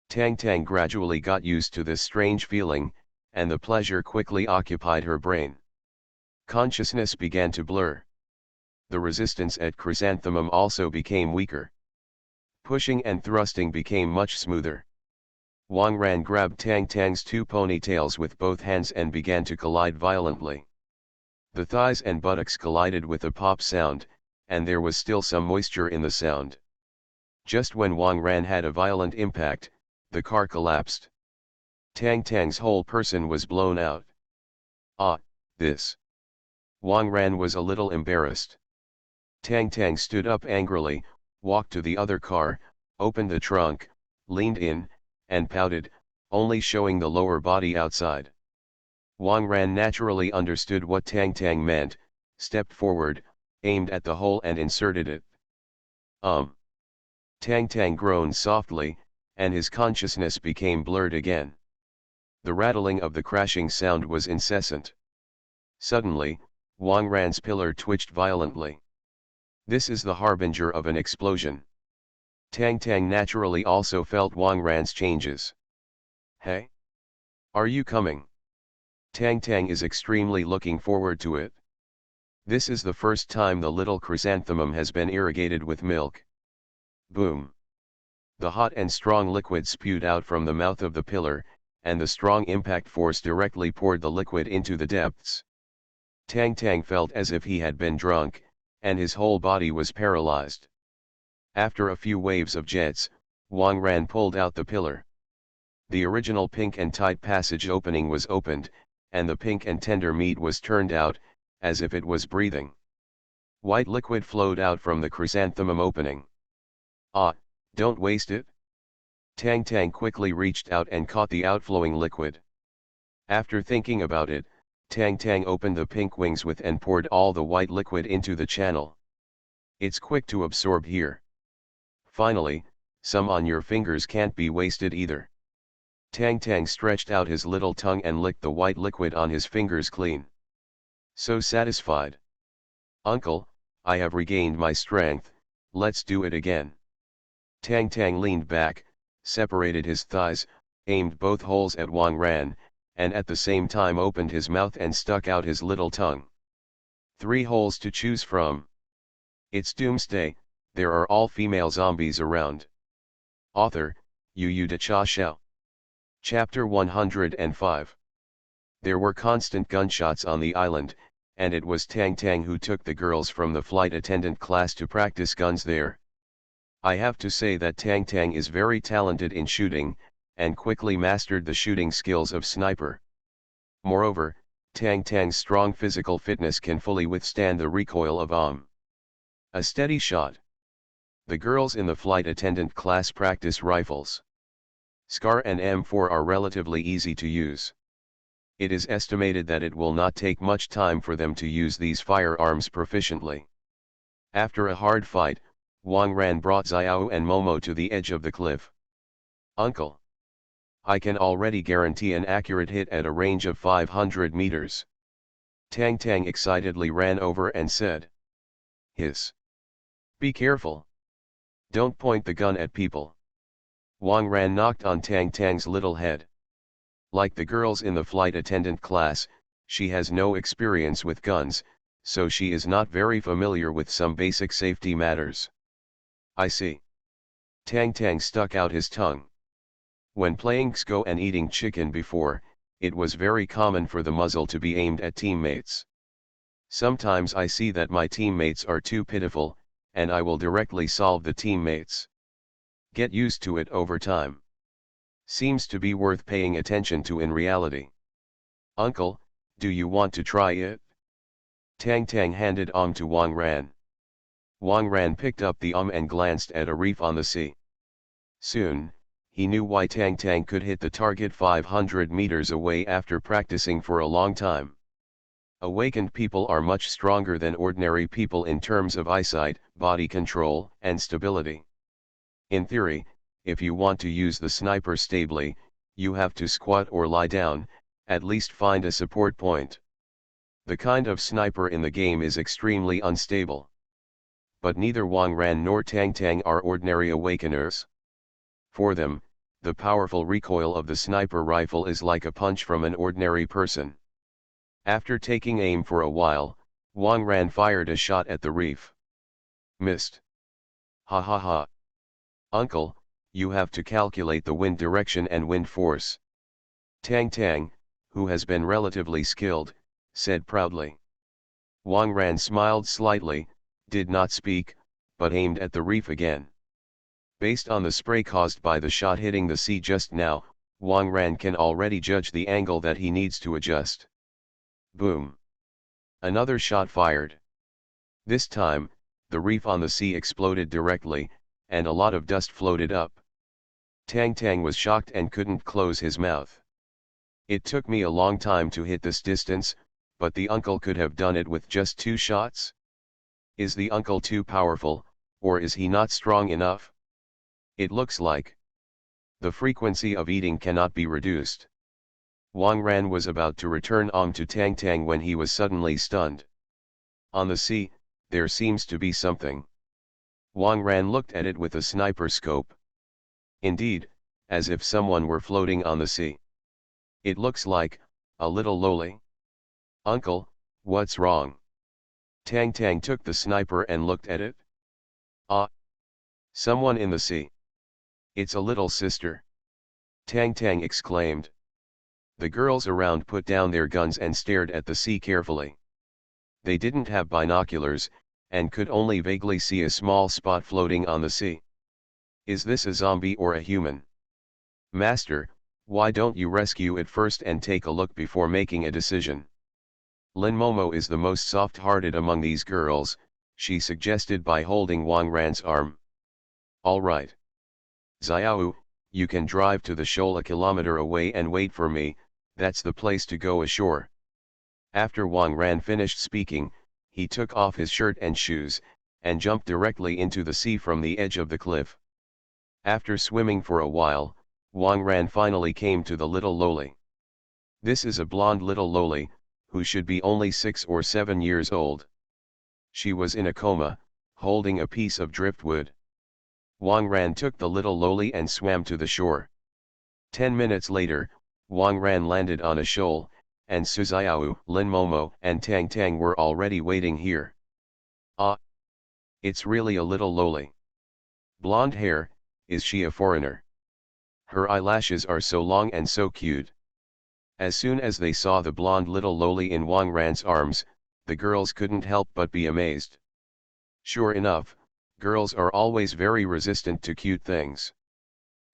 Tang Tang gradually got used to this strange feeling, and the pleasure quickly occupied her brain. Consciousness began to blur. The resistance at Chrysanthemum also became weaker. Pushing and thrusting became much smoother. Wang Ran grabbed Tang Tang's two ponytails with both hands and began to collide violently. The thighs and buttocks collided with a pop sound, and there was still some moisture in the sound. Just when Wang Ran had a violent impact, the car collapsed. Tang Tang's whole person was blown out. Ah, this. Wang Ran was a little embarrassed. Tang Tang stood up angrily, walked to the other car, opened the trunk, leaned in, and pouted, only showing the lower body outside. Wang Ran naturally understood what Tang Tang meant, stepped forward, aimed at the hole and inserted it. Tang Tang groaned softly, and his consciousness became blurred again. The rattling of the crashing sound was incessant. Suddenly, Wang Ran's pillar twitched violently. This is the harbinger of an explosion. Tang Tang naturally also felt Wang Ran's changes. Hey? Are you coming? Tang Tang is extremely looking forward to it. This is the first time the little chrysanthemum has been irrigated with milk. Boom. The hot and strong liquid spewed out from the mouth of the pillar, and the strong impact force directly poured the liquid into the depths. Tang Tang felt as if he had been drunk, and his whole body was paralyzed. After a few waves of jets, Wang Ran pulled out the pillar. The original pink and tight passage opening was opened, and the pink and tender meat was turned out, as if it was breathing. White liquid flowed out from the chrysanthemum opening. Ah, don't waste it. Tang Tang quickly reached out and caught the outflowing liquid. After thinking about it, Tang Tang opened the pink wings with and poured all the white liquid into the channel. It's quick to absorb here. Finally, some on your fingers can't be wasted either. Tang Tang stretched out his little tongue and licked the white liquid on his fingers clean. So satisfied. Uncle, I have regained my strength, let's do it again. Tang Tang leaned back, separated his thighs, aimed both holes at Wang Ran, and at the same time opened his mouth and stuck out his little tongue. 3 holes to choose from. It's Doomsday, there are all female zombies around. Author, Yu De Cha Xiao. Chapter 105. There were constant gunshots on the island, and it was Tang Tang who took the girls from the flight attendant class to practice guns there. I have to say that Tang Tang is very talented in shooting, and quickly mastered the shooting skills of sniper. Moreover, Tang Tang's strong physical fitness can fully withstand the recoil of a steady shot. The girls in the flight attendant class practice rifles. SCAR and M4 are relatively easy to use. It is estimated that it will not take much time for them to use these firearms proficiently. After a hard fight, Wang Ran brought Xiao and Momo to the edge of the cliff. Uncle, I can already guarantee an accurate hit at a range of 500 meters. Tang Tang excitedly ran over and said. Hiss. Be careful. Don't point the gun at people. Wang Ran knocked on Tang Tang's little head. Like the girls in the flight attendant class, she has no experience with guns, so she is not very familiar with some basic safety matters. I see. Tang Tang stuck out his tongue. When playing XCO and eating chicken before, it was very common for the muzzle to be aimed at teammates. Sometimes I see that my teammates are too pitiful, and I will directly solve the teammates. Get used to it over time. Seems to be worth paying attention to in reality. Uncle, do you want to try it? Tang Tang handed to Wang Ran. Wang Ran picked up the and glanced at a reef on the sea. Soon, he knew why Tang Tang could hit the target 500 meters away after practicing for a long time. Awakened people are much stronger than ordinary people in terms of eyesight, body control, and stability. In theory, if you want to use the sniper stably, you have to squat or lie down, at least find a support point. The kind of sniper in the game is extremely unstable. But neither Wang Ran nor Tang Tang are ordinary awakeners. For them, the powerful recoil of the sniper rifle is like a punch from an ordinary person. After taking aim for a while, Wang Ran fired a shot at the reef. Missed. Ha ha ha. Uncle, you have to calculate the wind direction and wind force. Tang Tang, who has been relatively skilled, said proudly. Wang Ran smiled slightly, did not speak, but aimed at the reef again. Based on the spray caused by the shot hitting the sea just now, Wang Ran can already judge the angle that he needs to adjust. Boom. Another shot fired. This time, the reef on the sea exploded directly, and a lot of dust floated up. Tang Tang was shocked and couldn't close his mouth. It took me a long time to hit this distance, but the uncle could have done it with just 2 shots? Is the uncle too powerful, or is he not strong enough? It looks like the frequency of eating cannot be reduced. Wang Ran was about to return to Tang Tang when he was suddenly stunned. On the sea, there seems to be something. Wang Ran looked at it with a sniper scope. Indeed, as if someone were floating on the sea. It looks like a little loli. Uncle, what's wrong? Tang Tang took the sniper and looked at it. Ah! Someone in the sea. It's a little sister. Tang Tang exclaimed. The girls around put down their guns and stared at the sea carefully. They didn't have binoculars, and could only vaguely see a small spot floating on the sea. Is this a zombie or a human? Master, why don't you rescue it first and take a look before making a decision? Lin Momo is the most soft-hearted among these girls, she suggested by holding Wang Ran's arm. All right. Xiao, you can drive to the shoal a kilometer away and wait for me, that's the place to go ashore. After Wang Ran finished speaking, he took off his shirt and shoes, and jumped directly into the sea from the edge of the cliff. After swimming for a while, Wang Ran finally came to the little loli. This is a blonde little loli, who should be only 6 or 7 years old. She was in a coma, holding a piece of driftwood. Wang Ran took the little loli and swam to the shore. 10 minutes later, Wang Ran landed on a shoal, and Su Xiao, Lin Momo, and Tang Tang were already waiting here. Ah! It's really a little loli. Blonde hair, is she a foreigner? Her eyelashes are so long and so cute. As soon as they saw the blonde little loli in Wang Ran's arms, the girls couldn't help but be amazed. Sure enough, girls are always very resistant to cute things.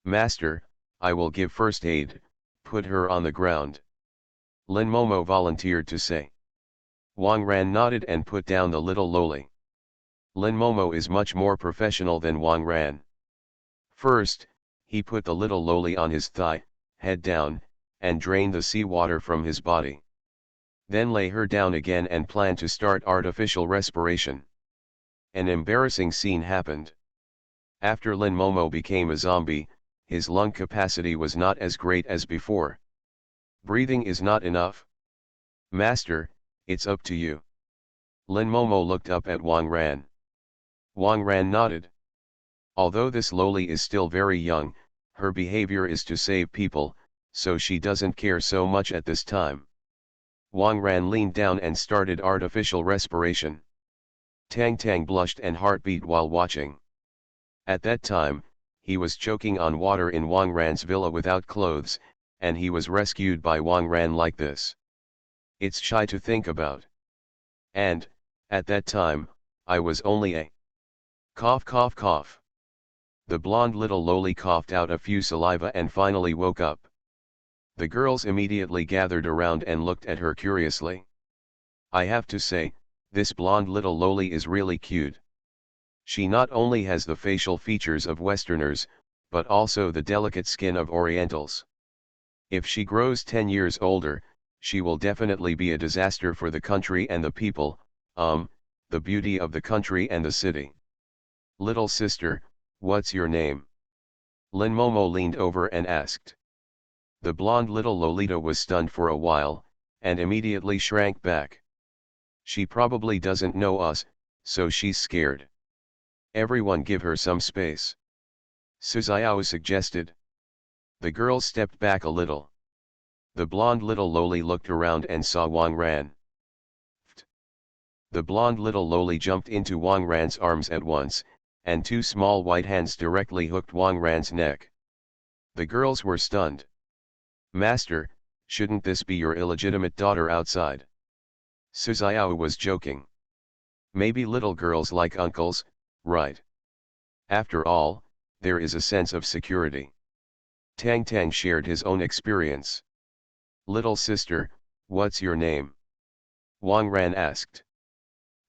Master, I will give first aid, put her on the ground. Lin Momo volunteered to say. Wang Ran nodded and put down the little loli. Lin Momo is much more professional than Wang Ran. First, he put the little loli on his thigh, head down, and drained the seawater from his body. Then lay her down again and planned to start artificial respiration. An embarrassing scene happened. After Lin Momo became a zombie, his lung capacity was not as great as before. Breathing is not enough. Master, it's up to you. Lin Momo looked up at Wang Ran. Wang Ran nodded. Although this loli is still very young, her behavior is to save people, so she doesn't care so much at this time. Wang Ran leaned down and started artificial respiration. Tang Tang blushed and heartbeat while watching. At that time, he was choking on water in Wang Ran's villa without clothes, and he was rescued by Wang Ran like this. It's shy to think about. And, at that time, I was only a cough cough cough. The blonde little loli coughed out a few saliva and finally woke up. The girls immediately gathered around and looked at her curiously. I have to say, this blonde little loli is really cute. She not only has the facial features of Westerners, but also the delicate skin of Orientals. If she grows 10 years older, she will definitely be a disaster for the country and the people, the beauty of the country and the city. Little sister, what's your name? Lin Momo leaned over and asked. The blonde little Lolita was stunned for a while, and immediately shrank back. She probably doesn't know us, so she's scared. Everyone give her some space. Suziao suggested. The girls stepped back a little. The blonde little Loli looked around and saw Wang Ran. The blonde little Loli jumped into Wang Ran's arms at once, and two small white hands directly hooked Wang Ran's neck. The girls were stunned. Master, shouldn't this be your illegitimate daughter outside? Suziao was joking. Maybe little girls like uncles, right? After all, there is a sense of security. Tang Tang shared his own experience. Little sister, what's your name? Wang Ran asked.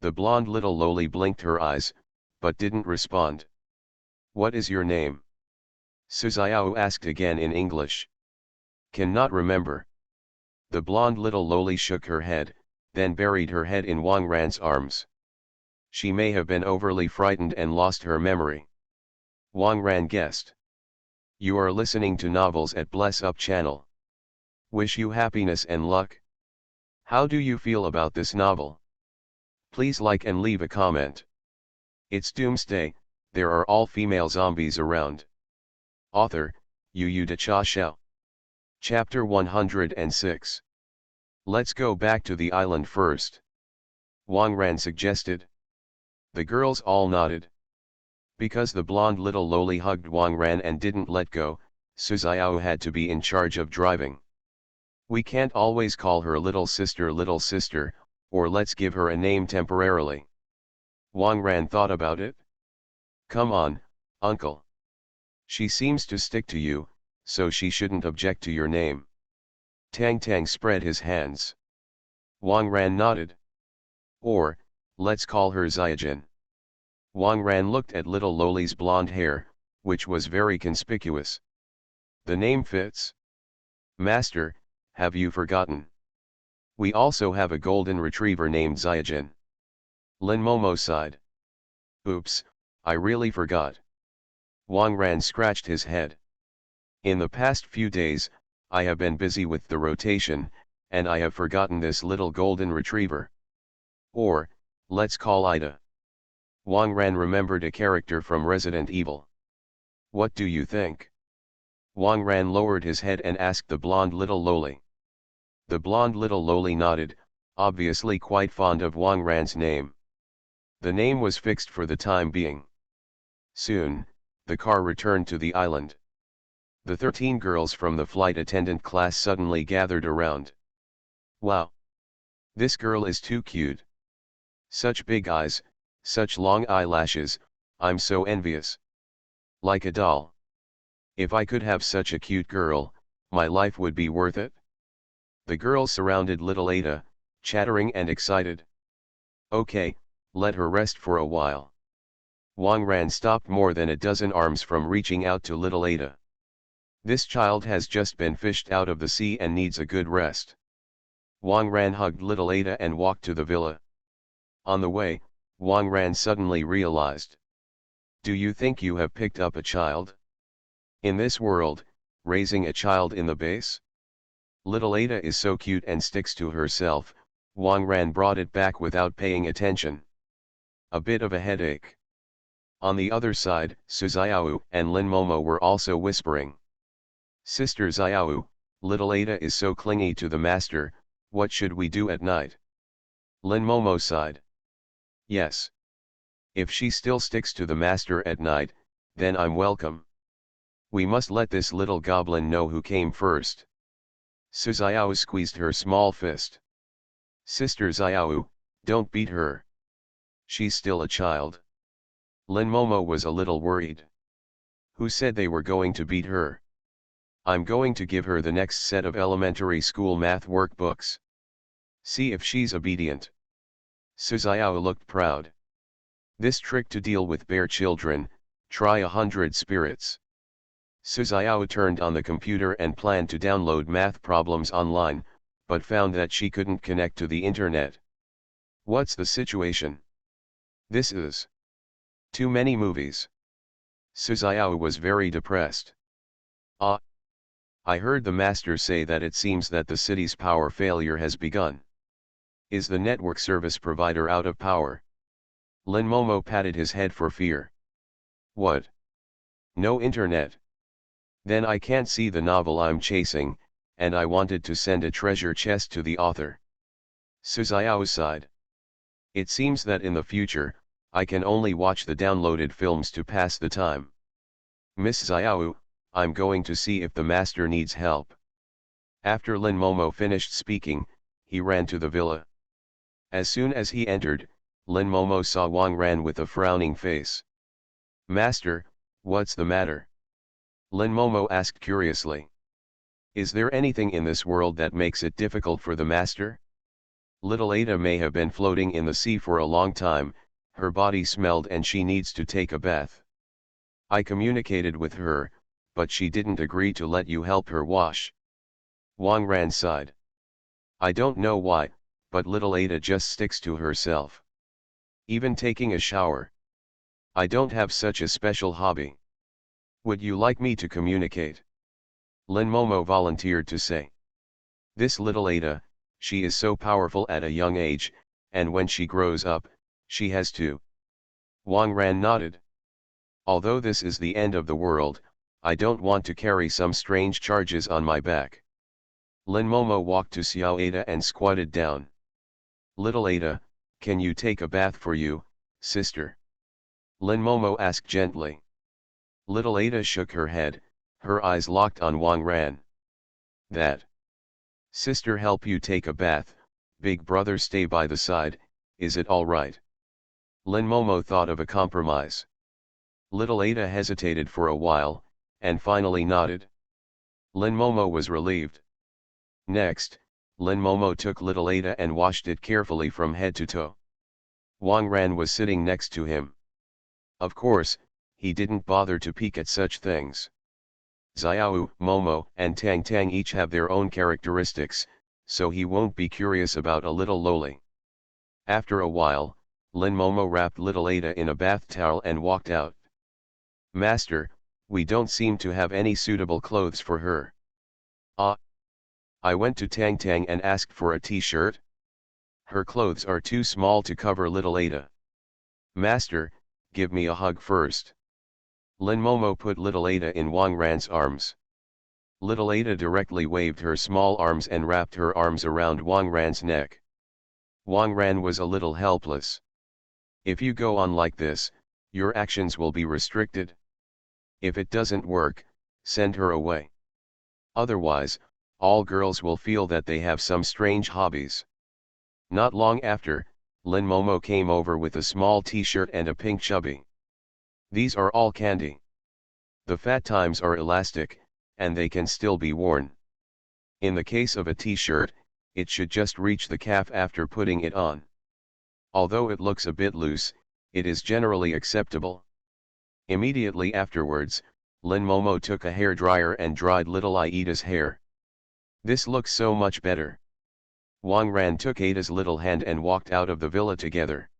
The blonde little Loli blinked her eyes, but didn't respond. What is your name? Suziao asked again in English. Cannot remember. The blonde little Loli shook her head, then buried her head in Wang Ran's arms. She may have been overly frightened and lost her memory. Wang Ran guessed. You are listening to novels at Bless Up channel. Wish you happiness and luck. How do you feel about this novel? Please like and leave a comment. It's Doomsday, there are all female zombies around. Author, Yu Da Cha Xiao. Chapter 106. Let's go back to the island first. Wang Ran suggested. The girls all nodded. Because the blonde little Loli hugged Wang Ran and didn't let go, Suziao had to be in charge of driving. We can't always call her little sister, or let's give her a name temporarily. Wang Ran thought about it. Come on, uncle. She seems to stick to you, so she shouldn't object to your name. Tang Tang spread his hands. Wang Ran nodded. Or, let's call her Xiajin. Wang Ran looked at little Loli's blonde hair, which was very conspicuous. The name fits. Master, have you forgotten? We also have a golden retriever named Xiajin. Lin Momo sighed. Oops, I really forgot. Wang Ran scratched his head. In the past few days, I have been busy with the rotation, and I have forgotten this little golden retriever. Or, let's call Ida. Wang Ran remembered a character from Resident Evil. What do you think? Wang Ran lowered his head and asked the blonde little Loli. The blonde little Loli nodded, obviously quite fond of Wang Ran's name. The name was fixed for the time being. Soon, the car returned to the island. The 13 girls from the flight attendant class suddenly gathered around. Wow! This girl is too cute. Such big eyes, such long eyelashes, I'm so envious. Like a doll. If I could have such a cute girl, my life would be worth it. The girls surrounded little Ada, chattering and excited. Okay, let her rest for a while. Wang Ran stopped more than a dozen arms from reaching out to little Ada. This child has just been fished out of the sea and needs a good rest. Wang Ran hugged little Ada and walked to the villa. On the way, Wang Ran suddenly realized. Do you think you have picked up a child? In this world, raising a child in the base? Little Ada is so cute and sticks to herself, Wang Ran brought it back without paying attention. A bit of a headache. On the other side, Suziao and Lin Momo were also whispering. Sister Xiao, little Ada is so clingy to the master, what should we do at night? Lin Momo sighed. Yes. If she still sticks to the master at night, then I'm welcome. We must let this little goblin know who came first. Suziao squeezed her small fist. Sister Xiao, don't beat her. She's still a child. Lin Momo was a little worried. Who said they were going to beat her? I'm going to give her the next set of elementary school math workbooks. See if she's obedient. Suziao looked proud. This trick to deal with bear children, try 100 spirits. Suziao turned on the computer and planned to download math problems online, but found that she couldn't connect to the internet. What's the situation? This is too many movies. Suzuyawa was very depressed. Ah, I heard the master say that it seems that the city's power failure has begun. Is the network service provider out of power? Lin Momo patted his head for fear. What? No internet? Then I can't see the novel I'm chasing, and I wanted to send a treasure chest to the author. Suzuyawa sighed. It seems that in the future, I can only watch the downloaded films to pass the time. Miss Xiao, I'm going to see if the master needs help. After Lin Momo finished speaking, he ran to the villa. As soon as he entered, Lin Momo saw Wang Ran with a frowning face. Master, what's the matter? Lin Momo asked curiously. Is there anything in this world that makes it difficult for the master? Little Ada may have been floating in the sea for a long time, her body smelled and she needs to take a bath. I communicated with her, but she didn't agree to let you help her wash. Wang Ran sighed. I don't know why, but little Ada just sticks to herself. Even taking a shower. I don't have such a special hobby. Would you like me to communicate? Lin Momo volunteered to say. This little Ada, she is so powerful at a young age, and when she grows up, she has to. Wang Ran nodded. Although this is the end of the world, I don't want to carry some strange charges on my back. Lin Momo walked to Xiao Ada and squatted down. Little Ada, can you take a bath for you, sister? Lin Momo asked gently. Little Ada shook her head, her eyes locked on Wang Ran. That sister help you take a bath, big brother stay by the side, is it all right? Lin Momo thought of a compromise. Little Ada hesitated for a while, and finally nodded. Lin Momo was relieved. Next, Lin Momo took little Ada and washed it carefully from head to toe. Wang Ran was sitting next to him. Of course, he didn't bother to peek at such things. Xiao, Momo, and Tang Tang each have their own characteristics, so he won't be curious about a little loli. After a while, Lin Momo wrapped little Ada in a bath towel and walked out. Master, we don't seem to have any suitable clothes for her. Ah! I went to Tang Tang and asked for a t-shirt. Her clothes are too small to cover little Ada. Master, give me a hug first. Lin Momo put little Ada in Wang Ran's arms. Little Ada directly waved her small arms and wrapped her arms around Wang Ran's neck. Wang Ran was a little helpless. If you go on like this, your actions will be restricted. If it doesn't work, send her away. Otherwise, all girls will feel that they have some strange hobbies. Not long after, Lin Momo came over with a small t-shirt and a pink chubby. These are all candy. The fat times are elastic, and they can still be worn. In the case of a t-shirt, it should just reach the calf after putting it on. Although it looks a bit loose, it is generally acceptable. Immediately afterwards, Lin Momo took a hairdryer and dried little Aida's hair. This looks so much better. Wang Ran took Ada's little hand and walked out of the villa together.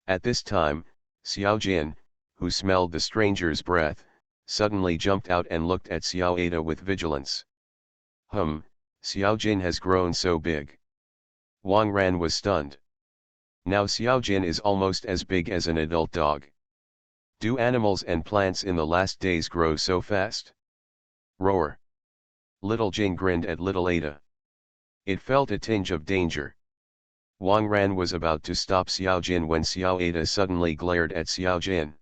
At this time, Xiao Jin, who smelled the stranger's breath, suddenly jumped out and looked at Xiao Ada with vigilance. Xiao Jin has grown so big. Wang Ran was stunned. Now Xiao Jin is almost as big as an adult dog. Do animals and plants in the last days grow so fast? Roar. Little Jin grinned at little Ada. It felt a tinge of danger. Wang Ran was about to stop Xiao Jin when Xiao Ada suddenly glared at Xiao Jin.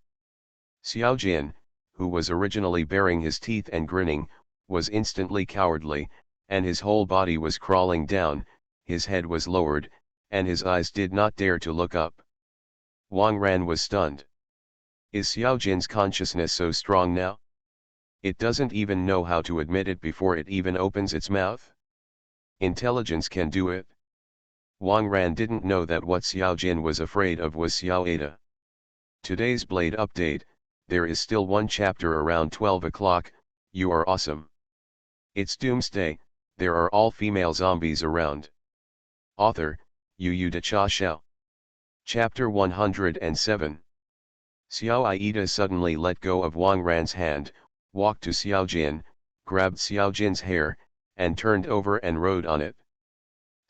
Xiao Jin, who was originally baring his teeth and grinning, was instantly cowardly, and his whole body was crawling down, his head was lowered, and his eyes did not dare to look up. Wang Ran was stunned. Is Xiao Jin's consciousness so strong now? It doesn't even know how to admit it before it even opens its mouth? Intelligence can do it. Wang Ran didn't know that what Xiao Jin was afraid of was Xiao Ada. Today's Blade update, there is still one chapter around 12 o'clock, you are awesome. It's Doomsday, there are all female zombies around. Author, Yu de Cha Xiao. Chapter 107. Xiao Aida suddenly let go of Wang Ran's hand, walked to Xiao Jin, grabbed Xiao Jin's hair, and turned over and rode on it.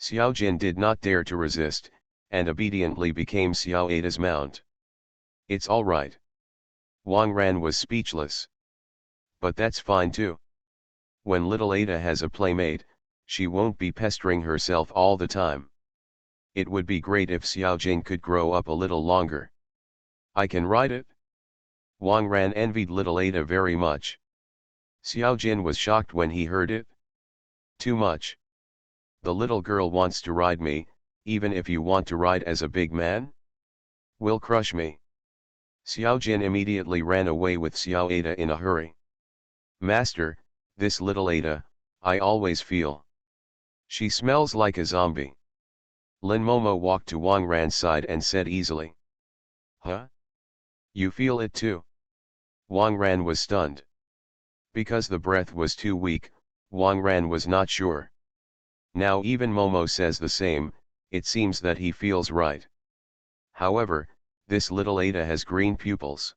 Xiao Jin did not dare to resist, and obediently became Xiao Aida's mount. It's all right. Wang Ran was speechless. But that's fine too. When little Ada has a playmate, she won't be pestering herself all the time. It would be great if Xiao Jin could grow up a little longer. I can ride it? Wang Ran envied little Ada very much. Xiao Jin was shocked when he heard it. Too much. The little girl wants to ride me, even if you want to ride as a big man? Will crush me. Xiao Jin immediately ran away with Xiao Ada in a hurry. Master, this little Ada, I always feel. She smells like a zombie. Lin Momo walked to Wang Ran's side and said easily. Huh? You feel it too? Wang Ran was stunned. Because the breath was too weak, Wang Ran was not sure. Now even Momo says the same, it seems that he feels right. However, this little Ada has green pupils.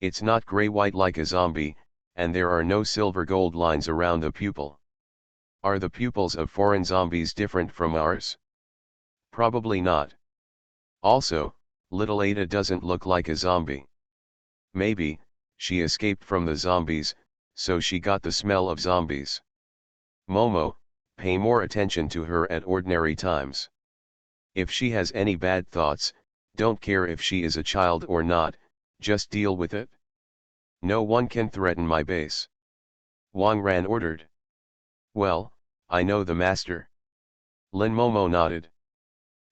It's not gray-white like a zombie, and there are no silver-gold lines around the pupil. Are the pupils of foreign zombies different from ours? Probably not. Also, little Ada doesn't look like a zombie. Maybe, she escaped from the zombies, so she got the smell of zombies. Momo, pay more attention to her at ordinary times. If she has any bad thoughts, don't care if she is a child or not, just deal with it. No one can threaten my base. Wang Ran ordered. Well, I know the master. Lin Momo nodded.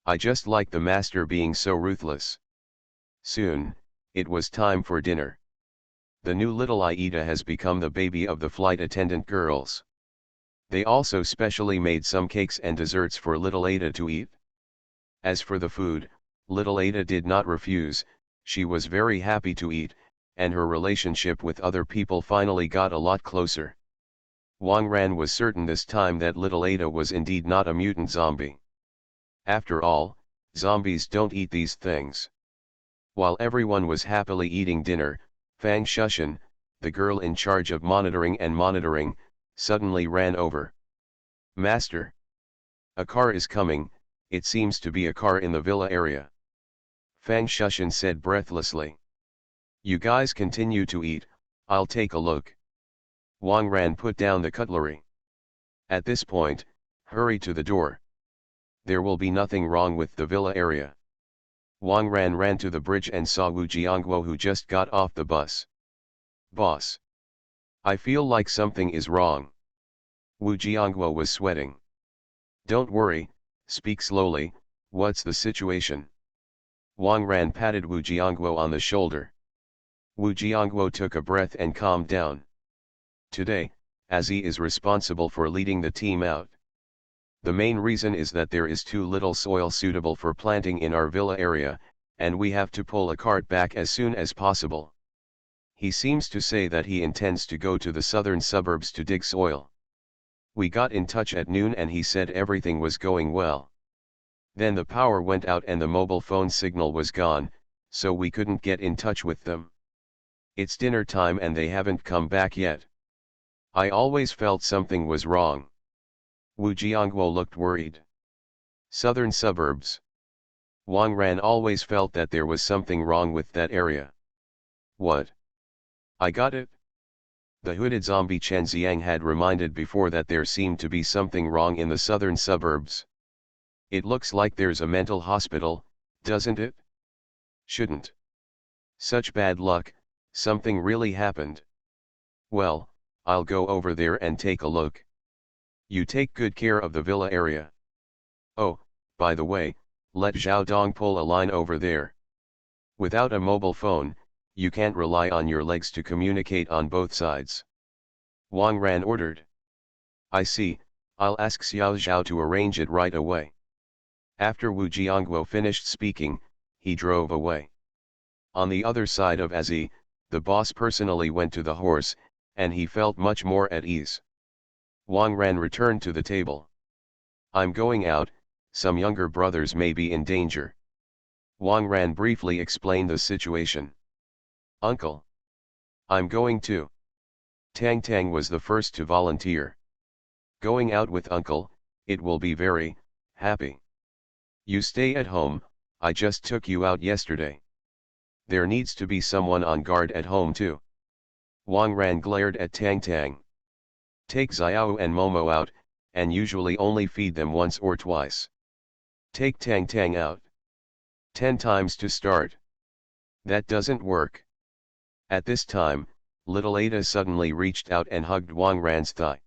I just like the master being so ruthless. Soon, it was time for dinner. The new little Aida has become the baby of the flight attendant girls. They also specially made some cakes and desserts for little Ada to eat. As for the food, little Ada did not refuse, she was very happy to eat, and her relationship with other people finally got a lot closer. Wang Ran was certain this time that little Ada was indeed not a mutant zombie. After all, zombies don't eat these things. While everyone was happily eating dinner, Fang Shushan, the girl in charge of monitoring, suddenly ran over. Master! A car is coming, it seems to be a car in the villa area. Fang Shushan said breathlessly. You guys continue to eat, I'll take a look. Wang Ran put down the cutlery. At this point, hurry to the door. There will be nothing wrong with the villa area. Wang Ran ran to the bridge and saw Wu Jiangguo, who just got off the bus. Boss! I feel like something is wrong. Wu Jiangguo was sweating. Don't worry, speak slowly, what's the situation? Wang Ran patted Wu Jiangguo on the shoulder. Wu Jiangguo took a breath and calmed down. Today, Azzy is responsible for leading the team out. The main reason is that there is too little soil suitable for planting in our villa area, and we have to pull a cart back as soon as possible. He seems to say that he intends to go to the southern suburbs to dig soil. We got in touch at noon and he said everything was going well. Then the power went out and the mobile phone signal was gone, so we couldn't get in touch with them. It's dinner time and they haven't come back yet. I always felt something was wrong. Wu Jiangguo looked worried. Southern suburbs. Wang Ran always felt that there was something wrong with that area. What? I got it. The hooded zombie Chen Xiang had reminded before that there seemed to be something wrong in the southern suburbs. It looks like there's a mental hospital, doesn't it? Shouldn't. Such bad luck, something really happened. Well, I'll go over there and take a look. You take good care of the villa area. Oh, by the way, let Zhao Dong pull a line over there. Without a mobile phone, you can't rely on your legs to communicate on both sides. Wang Ran ordered. I see, I'll ask Xiao Zhao to arrange it right away. After Wu Jiangguo finished speaking, he drove away. On the other side of Azzy, the boss personally went to the horse, and he felt much more at ease. Wang Ran returned to the table. I'm going out, some younger brothers may be in danger. Wang Ran briefly explained the situation. Uncle. I'm going too. Tang Tang was the first to volunteer. Going out with uncle, it will be very happy. You stay at home, I just took you out yesterday. There needs to be someone on guard at home too. Wang Ran glared at Tang Tang. Take Xiao and Momo out, and usually only feed them once or twice. Take Tang Tang out 10 times to start. That doesn't work. At this time, little Ada suddenly reached out and hugged Wang Ran's thigh.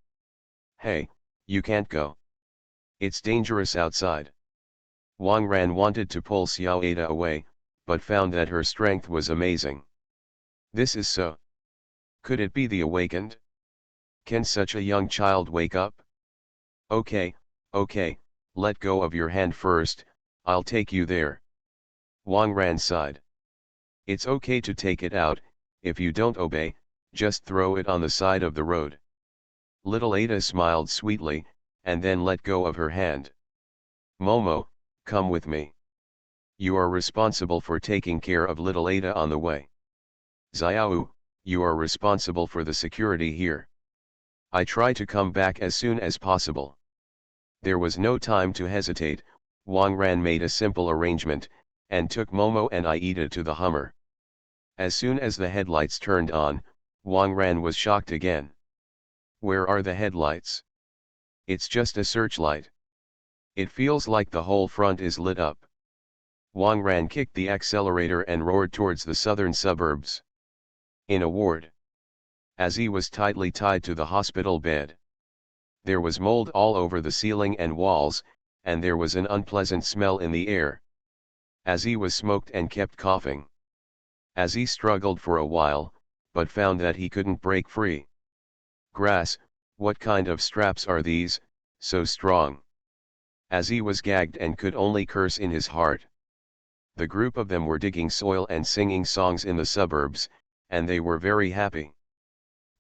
Hey, you can't go. It's dangerous outside. Wang Ran wanted to pull Xiao Ada away, but found that her strength was amazing. This is so. Could it be the awakened? Can such a young child wake up? Okay, let go of your hand first, I'll take you there. Wang Ran sighed. It's okay to take it out, if you don't obey, just throw it on the side of the road. Little Ada smiled sweetly, and then let go of her hand. Momo, come with me. You are responsible for taking care of little Ada on the way. Xiao, you are responsible for the security here. I try to come back as soon as possible. There was no time to hesitate, Wang Ran made a simple arrangement, and took Momo and Aida to the Hummer. As soon as the headlights turned on, Wang Ran was shocked again. Where are the headlights? It's just a searchlight. It feels like the whole front is lit up. Wang Ran kicked the accelerator and roared towards the southern suburbs. In a ward. Azzy was tightly tied to the hospital bed. There was mold all over the ceiling and walls, and there was an unpleasant smell in the air. Azzy was smoked and kept coughing. Azzy struggled for a while, but found that he couldn't break free. Grass, what kind of straps are these, so strong? Azzy was gagged and could only curse in his heart. The group of them were digging soil and singing songs in the suburbs, and they were very happy.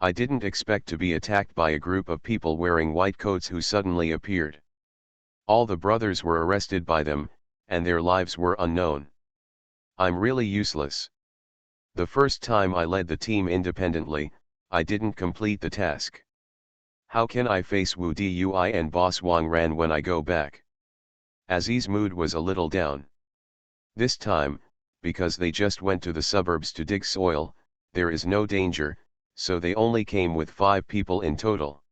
I didn't expect to be attacked by a group of people wearing white coats who suddenly appeared. All the brothers were arrested by them, and their lives were unknown. I'm really useless. The first time I led the team independently, I didn't complete the task. How can I face Wu Dui and Boss Wang Ran when I go back? Azzy's mood was a little down. This time, because they just went to the suburbs to dig soil, there is no danger, so they only came with 5 people in total.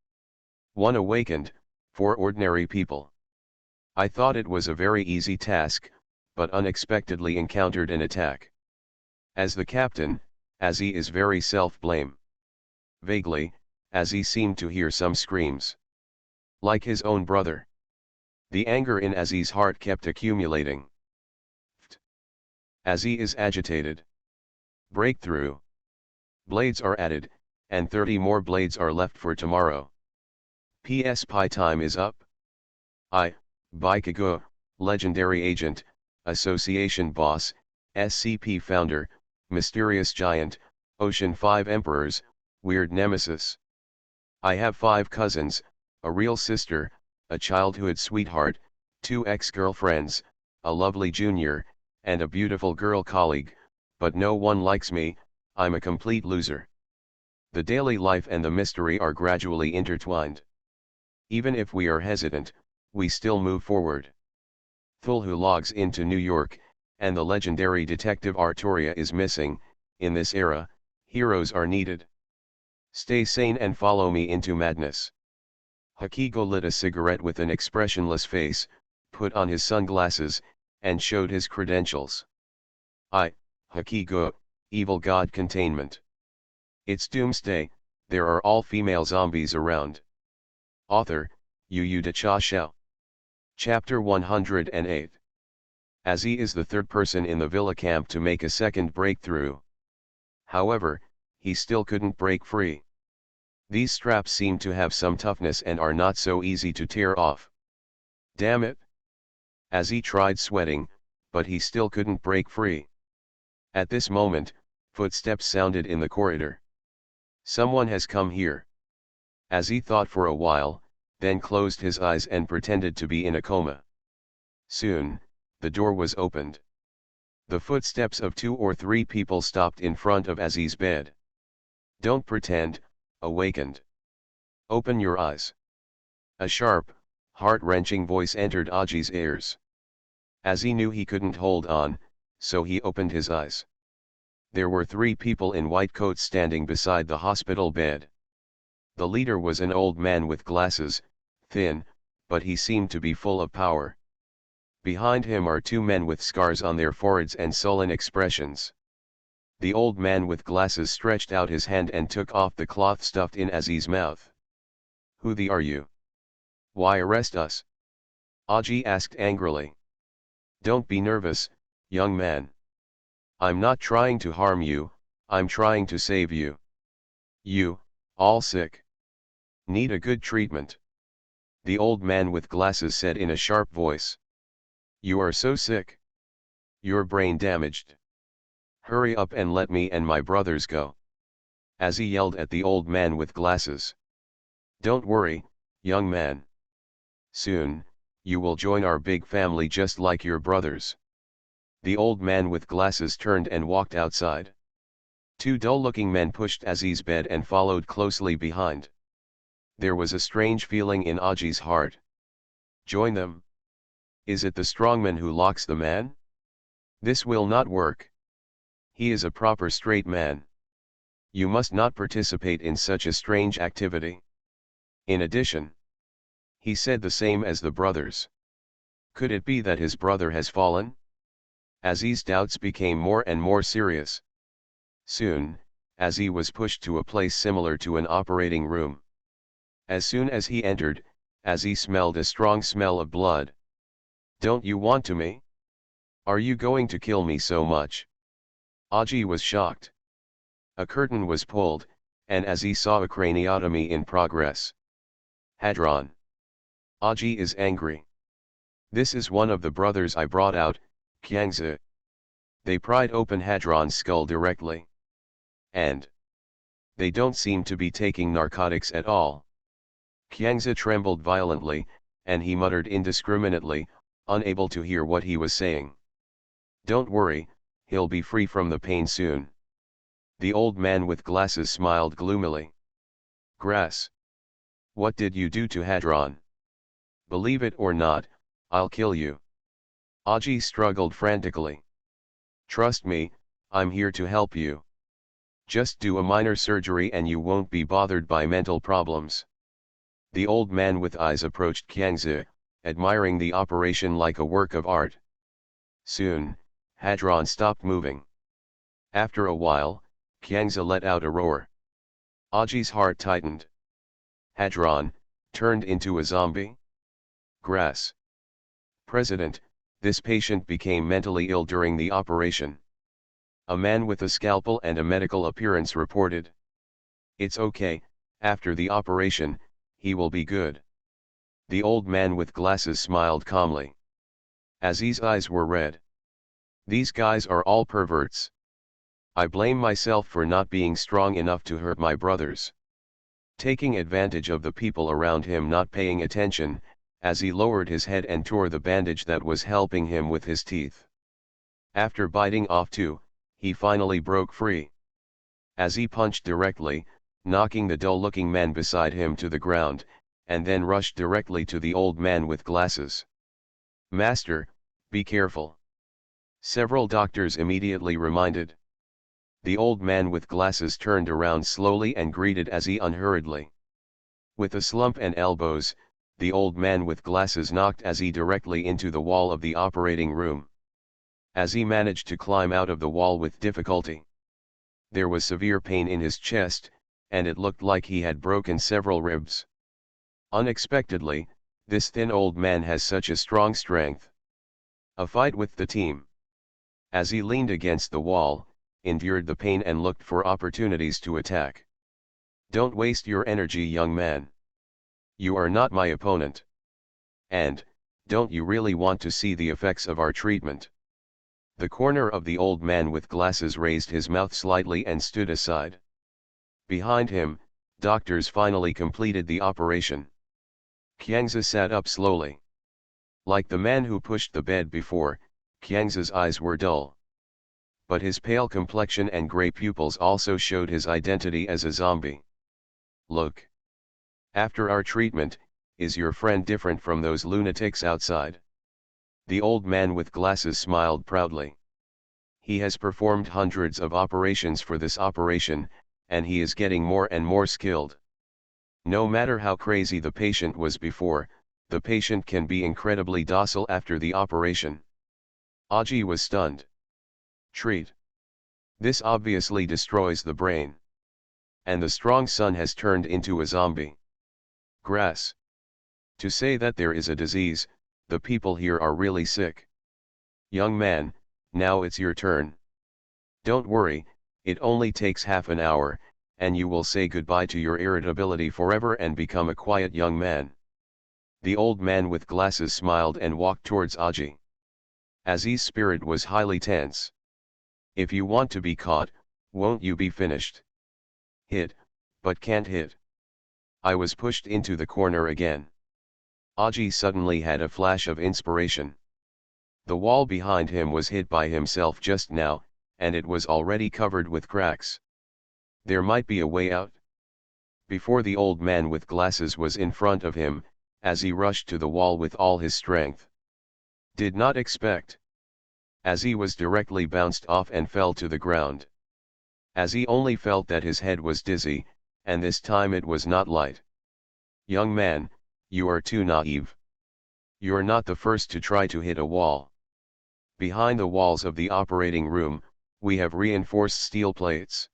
1 awakened, 4 ordinary people. I thought it was a very easy task, but unexpectedly encountered an attack. As the captain, Azzy is very self-blame. Vaguely, Azzy seemed to hear some screams. Like his own brother. The anger in Azzy's heart kept accumulating. Azzy is agitated. Breakthrough. Blades are added, and 30 more blades are left for tomorrow. PS Pi time is up. Baikugo, legendary agent, association boss, SCP founder, mysterious giant, Ocean 5 emperors, weird nemesis. I have 5 cousins, a real sister, a childhood sweetheart, 2 ex-girlfriends, a lovely junior, and a beautiful girl colleague, but no one likes me, I'm a complete loser. The daily life and the mystery are gradually intertwined. Even if we are hesitant, we still move forward. Thulhu logs into New York, and the legendary detective Artoria is missing. In this era, heroes are needed. Stay sane and follow me into madness. Hakigo lit a cigarette with an expressionless face, put on his sunglasses, and showed his credentials. Hakigo, Evil God Containment. It's Doomsday, there are all female zombies around. Author, Yu Cha Xiao. Chapter 108. Azzy is the 3rd person in the villa camp to make a second breakthrough. However, he still couldn't break free. These straps seem to have some toughness and are not so easy to tear off. Damn it! Azzy tried sweating, but he still couldn't break free. At this moment, footsteps sounded in the corridor. Someone has come here. As he thought for a while, then closed his eyes and pretended to be in a coma. Soon, the door was opened. The footsteps of 2 or 3 people stopped in front of Azi's bed. "Don't pretend," awakened. "Open your eyes." A sharp, heart-wrenching voice entered Aji's ears. Azi knew he couldn't hold on, so he opened his eyes. There were 3 people in white coats standing beside the hospital bed. The leader was an old man with glasses, thin, but he seemed to be full of power. Behind him are 2 men with scars on their foreheads and sullen expressions. The old man with glasses stretched out his hand and took off the cloth stuffed in Azi's mouth. "Who the are you? Why arrest us?" Aji asked angrily. "Don't be nervous, young man. I'm not trying to harm you, I'm trying to save you. You, all sick. Need a good treatment," the old man with glasses said in a sharp voice. "You are so sick. Your brain damaged. Hurry up and let me and my brothers go," Azi yelled at the old man with glasses. "Don't worry, young man. Soon, you will join our big family just like your brothers." The old man with glasses turned and walked outside. 2 dull-looking men pushed Azi's bed and followed closely behind. There was a strange feeling in Aji's heart. Join them? Is it the strongman who locks the man? This will not work. He is a proper straight man. You must not participate in such a strange activity. In addition, he said the same as the brothers. Could it be that his brother has fallen? Azi's doubts became more and more serious. Soon, Azi was pushed to a place similar to an operating room. As soon as he entered, Azi smelled a strong smell of blood. "Don't you want to me? Are you going to kill me so much?" Aji was shocked. A curtain was pulled, and Azi saw a craniotomy in progress. Hadron. Aji is angry. "This is one of the brothers I brought out, Kyangzi." They pried open Hadron's skull directly. And they don't seem to be taking narcotics at all. Kyangzi trembled violently, and he muttered indiscriminately, unable to hear what he was saying. "Don't worry, he'll be free from the pain soon." The old man with glasses smiled gloomily. "Grass. What did you do to Hadron? Believe it or not, I'll kill you." Aji struggled frantically. "Trust me, I'm here to help you. Just do a minor surgery and you won't be bothered by mental problems." The old man with eyes approached Kyangzi, admiring the operation like a work of art. Soon, Hadron stopped moving. After a while, Kyangzi let out a roar. Aji's heart tightened. Hadron, turned into a zombie? Grass. President, this patient became mentally ill during the operation. A man with a scalpel and a medical appearance reported. "It's okay, after the operation, he will be good." The old man with glasses smiled calmly. Azi's eyes were red. "These guys are all perverts. I blame myself for not being strong enough to hurt my brothers." Taking advantage of the people around him not paying attention, Azi lowered his head and tore the bandage that was helping him with his teeth. After biting off 2, he finally broke free. Azi punched directly, knocking the dull-looking man beside him to the ground, and then rushed directly to the old man with glasses. "Master, be careful." Several doctors immediately reminded. The old man with glasses turned around slowly and greeted Azi unhurriedly. With a slump and elbows, the old man with glasses knocked Azi directly into the wall of the operating room. Azi managed to climb out of the wall with difficulty. There was severe pain in his chest, and it looked like he had broken several ribs. Unexpectedly, this thin old man has such a strong strength. A fight with the team. Azi leaned against the wall, endured the pain and looked for opportunities to attack. "Don't waste your energy, young man. You are not my opponent. And, don't you really want to see the effects of our treatment?" The corner of the old man with glasses raised his mouth slightly and stood aside. Behind him, Doctors finally completed the operation. Qiangzi sat up slowly. Like the man who pushed the bed before, Qiangzi's eyes were dull. But his pale complexion and grey pupils also showed his identity as a zombie. Look. After our treatment, is your friend different from those lunatics outside? The old man with glasses smiled proudly. He has performed hundreds of operations for this operation, and he is getting more and more skilled. No matter how crazy the patient was before, the patient can be incredibly docile after the operation. Aji was stunned. Treat. This obviously destroys the brain. And the strong son has turned into a zombie. Grass. To say that there is a disease, the people here are really sick. Young man, now it's your turn. Don't worry, it only takes half an hour, and you will say goodbye to your irritability forever and become a quiet young man. The old man with glasses smiled and walked towards Aji. Azi's spirit was highly tense. If you want to be caught, won't you be finished? Hit, but can't hit. I was pushed into the corner again. Aji suddenly had a flash of inspiration. The wall behind him was hit by himself just now, and it was already covered with cracks. There might be a way out. Before the old man with glasses was in front of him, as he rushed to the wall with all his strength. Did not expect. As he was directly bounced off and fell to the ground. As he only felt that his head was dizzy, and this time it was not light. Young man, you are too naive. You're not the first to try to hit a wall. Behind the walls of the operating room, we have reinforced steel plates.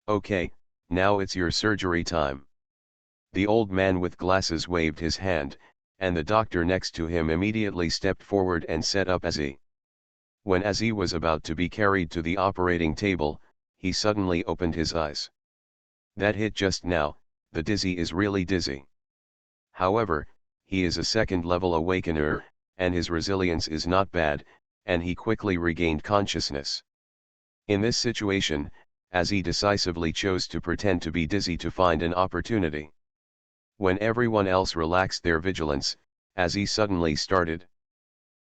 Okay, now it's your surgery time. The old man with glasses waved his hand, and the doctor next to him immediately stepped forward and set up Azi. When Azi was about to be carried to the operating table, he suddenly opened his eyes. That hit just now, the dizzy is really dizzy. However, he is a second-level awakener, and his resilience is not bad, and he quickly regained consciousness. In this situation, Azi decisively chose to pretend to be dizzy to find an opportunity. When everyone else relaxed their vigilance, Azi suddenly started.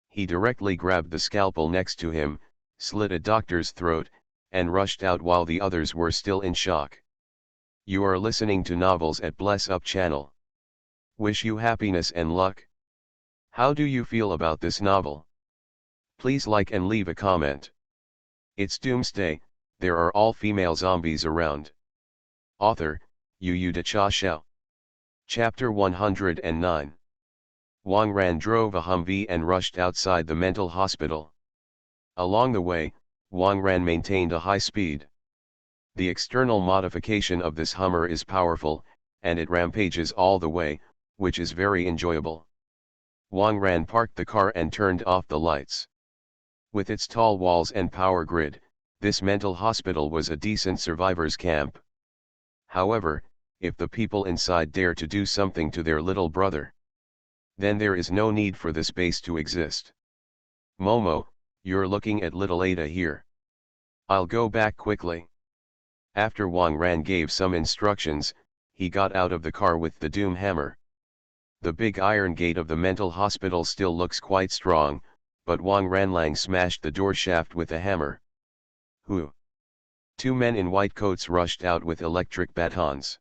He directly grabbed the scalpel next to him, slit a doctor's throat, and rushed out while the others were still in shock. You are listening to Novels at Bless Up channel. Wish you happiness and luck. How do you feel about this novel? Please like and leave a comment. It's Doomsday, there are all female zombies around. Author, Yu Da Cha Xiao. Chapter 109. Wang Ran drove a Humvee and rushed outside the mental hospital. Along the way, Wang Ran maintained a high speed. The external modification of this Hummer is powerful, and it rampages all the way, which is very enjoyable. Wang Ran parked the car and turned off the lights. With its tall walls and power grid, this mental hospital was a decent survivor's camp. However, if the people inside dare to do something to their little brother, then there is no need for this base to exist. Momo, you're looking at little Ada here. I'll go back quickly. After Wang Ran gave some instructions, he got out of the car with the doom hammer. The big iron gate of the mental hospital still looks quite strong, but Wang Ranlang smashed the door shaft with a hammer. Who? Two men in white coats rushed out with electric batons.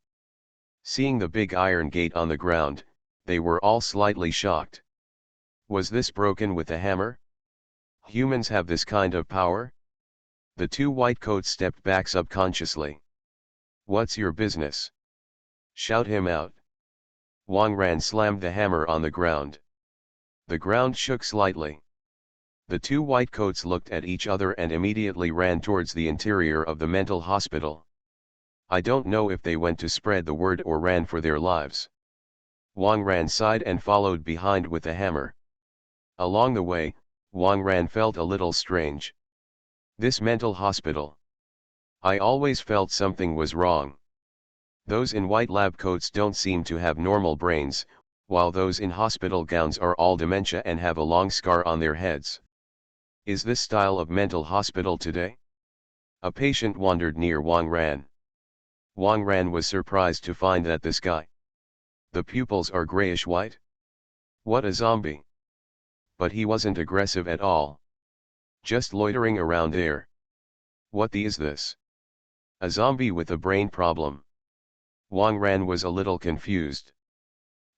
Seeing the big iron gate on the ground, they were all slightly shocked. Was this broken with a hammer? Humans have this kind of power? The two white coats stepped back subconsciously. What's your business? Shout him out. Wang Ran slammed the hammer on the ground. The ground shook slightly. The two white coats looked at each other and immediately ran towards the interior of the mental hospital. I don't know if they went to spread the word or ran for their lives. Wang Ran sighed and followed behind with the hammer. Along the way, Wang Ran felt a little strange. This mental hospital. I always felt something was wrong. Those in white lab coats don't seem to have normal brains, while those in hospital gowns are all dementia and have a long scar on their heads. Is this style of mental hospital today? A patient wandered near Wang Ran. Wang Ran was surprised to find that the sky. The pupils are grayish-white? What a zombie! But he wasn't aggressive at all. Just loitering around there. What the is this? A zombie with a brain problem. Wang Ran was a little confused.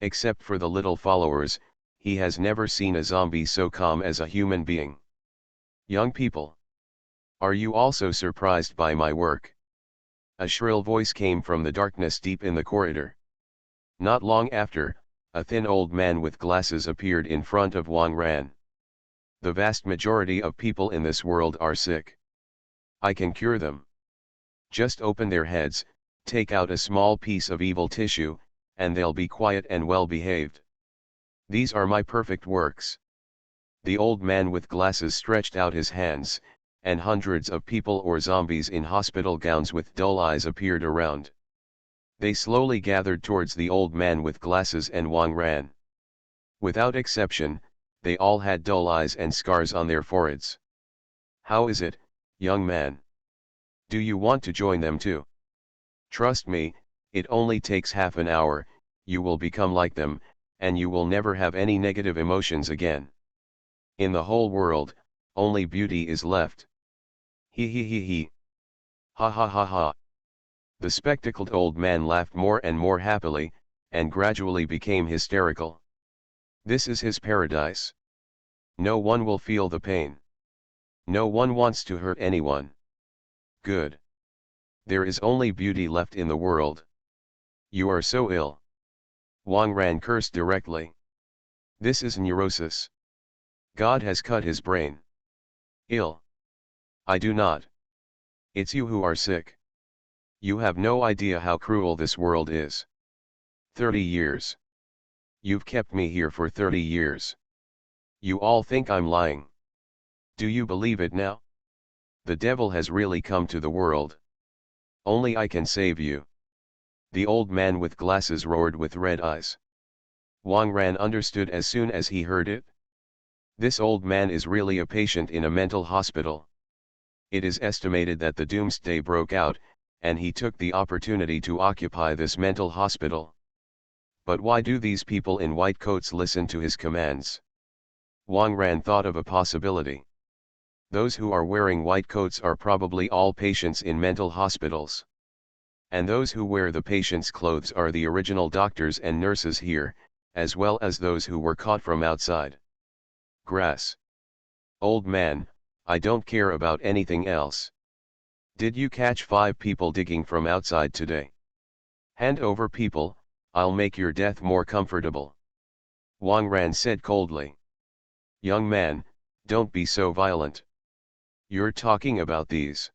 Except for the little followers, he has never seen a zombie so calm as a human being. Young people. Are you also surprised by my work? A shrill voice came from the darkness deep in the corridor. Not long after, a thin old man with glasses appeared in front of Wang Ran. The vast majority of people in this world are sick. I can cure them. Just open their heads, take out a small piece of evil tissue, and they'll be quiet and well behaved. These are my perfect works. The old man with glasses stretched out his hands, and hundreds of people or zombies in hospital gowns with dull eyes appeared around. They slowly gathered towards the old man with glasses and Wang Ran. Without exception, they all had dull eyes and scars on their foreheads. How is it, young man? Do you want to join them too? Trust me, it only takes half an hour, you will become like them, and you will never have any negative emotions again. In the whole world, only beauty is left. He he he he. Ha ha ha ha. The spectacled old man laughed more and more happily, and gradually became hysterical. This is his paradise. No one will feel the pain. No one wants to hurt anyone. Good. There is only beauty left in the world. You are so ill. Wang Ran cursed directly. This is neurosis. God has cut his brain. Ill. I do not. It's you who are sick. You have no idea how cruel this world is. 30 years. You've kept me here for 30 years. You all think I'm lying. Do you believe it now? The devil has really come to the world. Only I can save you. The old man with glasses roared with red eyes. Wang Ran understood as soon as he heard it. This old man is really a patient in a mental hospital. It is estimated that the Doomsday broke out, and he took the opportunity to occupy this mental hospital. But why do these people in white coats listen to his commands? Wang Ran thought of a possibility. Those who are wearing white coats are probably all patients in mental hospitals. And those who wear the patient's clothes are the original doctors and nurses here, as well as those who were caught from outside. Grass. Old man, I don't care about anything else. Did you catch 5 people digging from outside today? Hand over people, I'll make your death more comfortable. Wang Ran said coldly. Young man, don't be so violent. You're talking about these.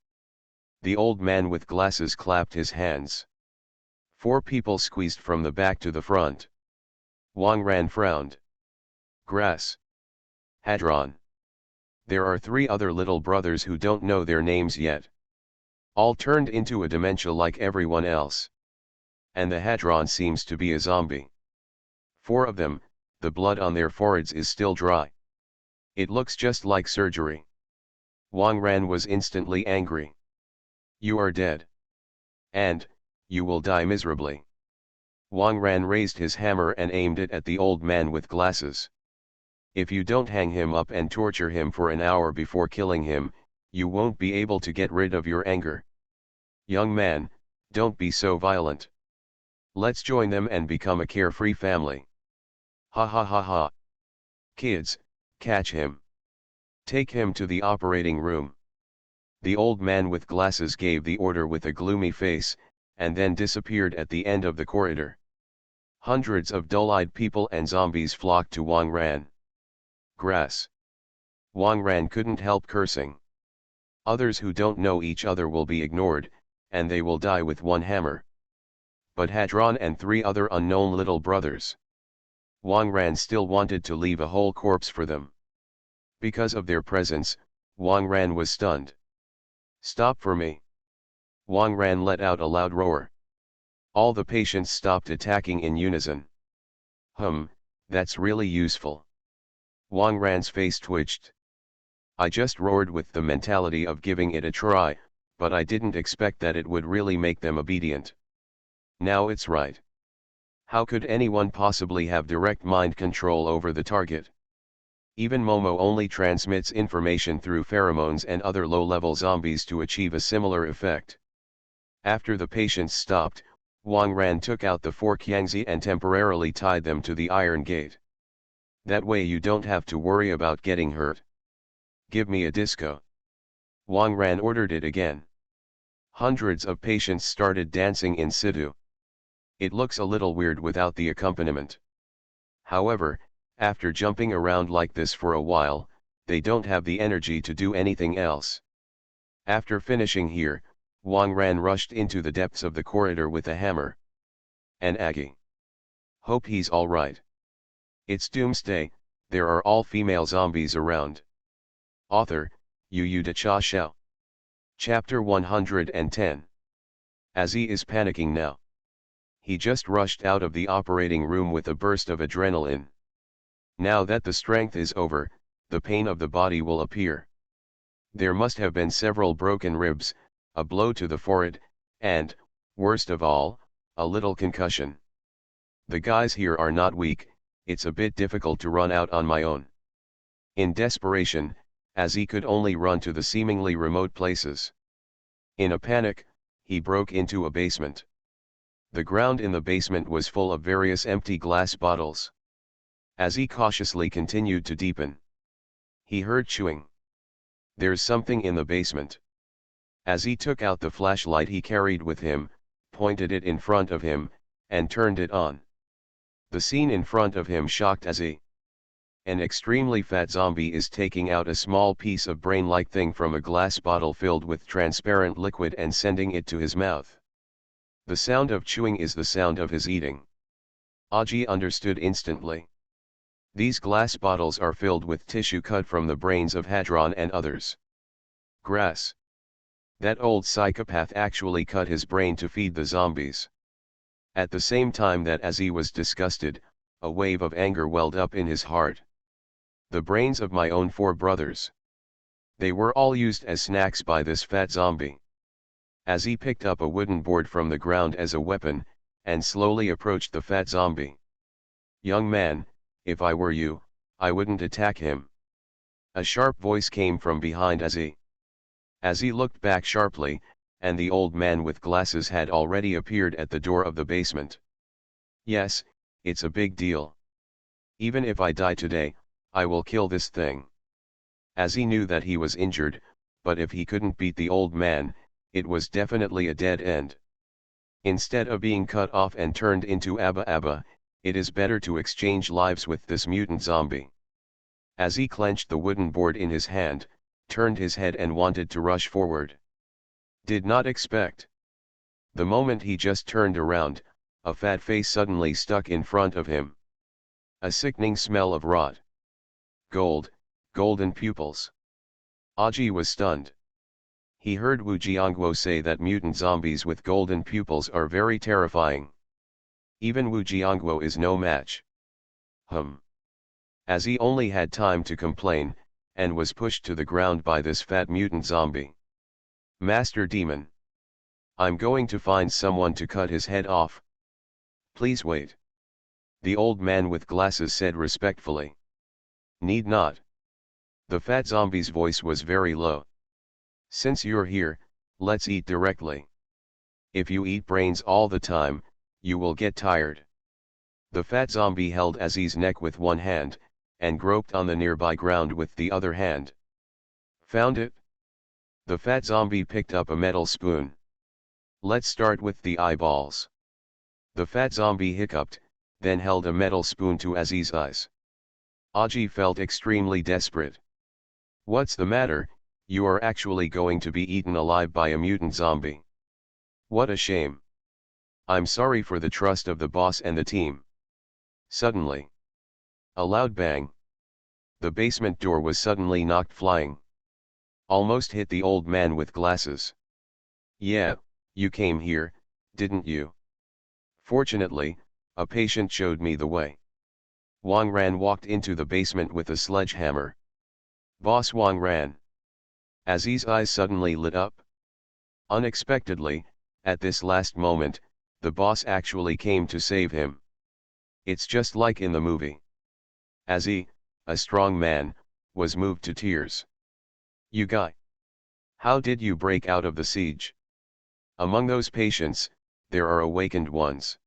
The old man with glasses clapped his hands. 4 people squeezed from the back to the front. Wang Ran frowned. Grass. Hadron. There are 3 other little brothers who don't know their names yet. All turned into a dementia like everyone else. And the Hadron seems to be a zombie. 4 of them, the blood on their foreheads is still dry. It looks just like surgery. Wang Ran was instantly angry. You are dead. And, you will die miserably. Wang Ran raised his hammer and aimed it at the old man with glasses. If you don't hang him up and torture him for an hour before killing him, you won't be able to get rid of your anger. Young man, don't be so violent. Let's join them and become a carefree family. Ha ha ha ha. Kids, catch him. Take him to the operating room. The old man with glasses gave the order with a gloomy face, and then disappeared at the end of the corridor. Hundreds of dull-eyed people and zombies flocked to Wang Ran. Grass. Wang Ran couldn't help cursing. Others who don't know each other will be ignored, and they will die with one hammer. But Hadron and 3 other unknown little brothers. Wang Ran still wanted to leave a whole corpse for them. Because of their presence, Wang Ran was stunned. Stop for me. Wang Ran let out a loud roar. All the patients stopped attacking in unison. That's really useful. Wang Ran's face twitched. I just roared with the mentality of giving it a try, but I didn't expect that it would really make them obedient. Now it's right. How could anyone possibly have direct mind control over the target? Even Momo only transmits information through pheromones and other low-level zombies to achieve a similar effect. After the patients stopped, Wang Ran took out the 4 Qiangzi and temporarily tied them to the iron gate. That way you don't have to worry about getting hurt. Give me a disco. Wang Ran ordered it again. Hundreds of patients started dancing in situ. It looks a little weird without the accompaniment. However, after jumping around like this for a while, they don't have the energy to do anything else. After finishing here, Wang Ran rushed into the depths of the corridor with a hammer. And Aggie. Hope he's alright. It's Doomsday, there are all female zombies around. Author, Yu Da Cha Xiao. Chapter 110. Azzy is panicking now. He just rushed out of the operating room with a burst of adrenaline. Now that the strength is over, the pain of the body will appear. There must have been several broken ribs, a blow to the forehead, and, worst of all, a little concussion. The guys here are not weak, it's a bit difficult to run out on my own. In desperation, Azzy could only run to the seemingly remote places. In a panic, he broke into a basement. The ground in the basement was full of various empty glass bottles. Azzy cautiously continued to deepen. He heard chewing. There's something in the basement. Azzy took out the flashlight he carried with him, pointed it in front of him, and turned it on. The scene in front of him shocked Azzy. An extremely fat zombie is taking out a small piece of brain-like thing from a glass bottle filled with transparent liquid and sending it to his mouth. The sound of chewing is the sound of his eating. Aji understood instantly. These glass bottles are filled with tissue cut from the brains of Hadron and others. Grass. That old psychopath actually cut his brain to feed the zombies. At the same time that Azzy was disgusted, a wave of anger welled up in his heart. The brains of my own 4 brothers. They were all used as snacks by this fat zombie. Azzy picked up a wooden board from the ground as a weapon, and slowly approached the fat zombie. Young man, if I were you, I wouldn't attack him. A sharp voice came from behind Azzy. Azzy looked back sharply, and the old man with glasses had already appeared at the door of the basement. Yes, it's a big deal. Even if I die today, I will kill this thing. Azzy knew that he was injured, but if he couldn't beat the old man, it was definitely a dead end. Instead of being cut off and turned into Abba Abba, it is better to exchange lives with this mutant zombie. Azzy clenched the wooden board in his hand, turned his head and wanted to rush forward. Did not expect. The moment he just turned around, a fat face suddenly stuck in front of him. A sickening smell of rot. Golden pupils. Aji was stunned. He heard Wu Jiangguo say that mutant zombies with golden pupils are very terrifying. Even Wu Jiangguo is no match. As he only had time to complain, and was pushed to the ground by this fat mutant zombie. Master Demon. I'm going to find someone to cut his head off. Please wait. The old man with glasses said respectfully. Need not. The fat zombie's voice was very low. Since you're here, let's eat directly. If you eat brains all the time, you will get tired. The fat zombie held Azzy's neck with one hand, and groped on the nearby ground with the other hand. Found it? The fat zombie picked up a metal spoon. Let's start with the eyeballs. The fat zombie hiccuped, then held a metal spoon to Azzy's eyes. Aji felt extremely desperate. What's the matter? You are actually going to be eaten alive by a mutant zombie. What a shame. I'm sorry for the trust of the boss and the team. Suddenly. A loud bang. The basement door was suddenly knocked flying. Almost hit the old man with glasses. Yeah, you came here, didn't you? Fortunately, a patient showed me the way. Wang Ran walked into the basement with a sledgehammer. Boss Wang Ran. Azzy's eyes suddenly lit up. Unexpectedly, at this last moment, the boss actually came to save him. It's just like in the movie. Azzy, a strong man, was moved to tears. "You guy! How did you break out of the siege? Among those patients, there are awakened ones."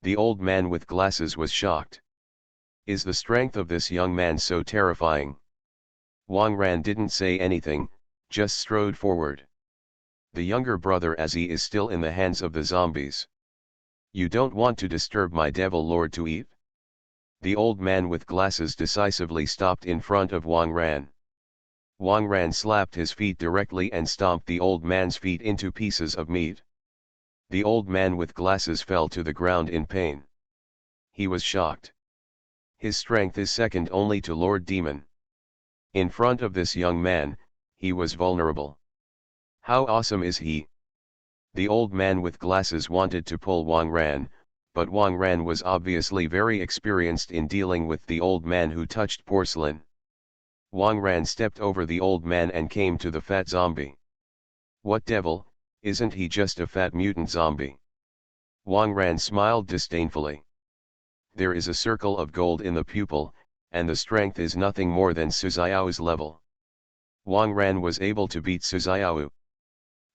The old man with glasses was shocked. "Is the strength of this young man so terrifying?" Wang Ran didn't say anything, just strode forward. "The younger brother Azzy is still in the hands of the zombies. You don't want to disturb my devil lord to eat?" The old man with glasses decisively stopped in front of Wang Ran. Wang Ran slapped his feet directly and stomped the old man's feet into pieces of meat. The old man with glasses fell to the ground in pain. He was shocked. His strength is second only to Lord Demon. In front of this young man, he was vulnerable. How awesome is he? The old man with glasses wanted to pull Wang Ran, but Wang Ran was obviously very experienced in dealing with the old man who touched porcelain. Wang Ran stepped over the old man and came to the fat zombie. "What devil, isn't he just a fat mutant zombie?" Wang Ran smiled disdainfully. "There is a circle of gold in the pupil, and the strength is nothing more than Suzayao's level." Wang Ran was able to beat Suzayao.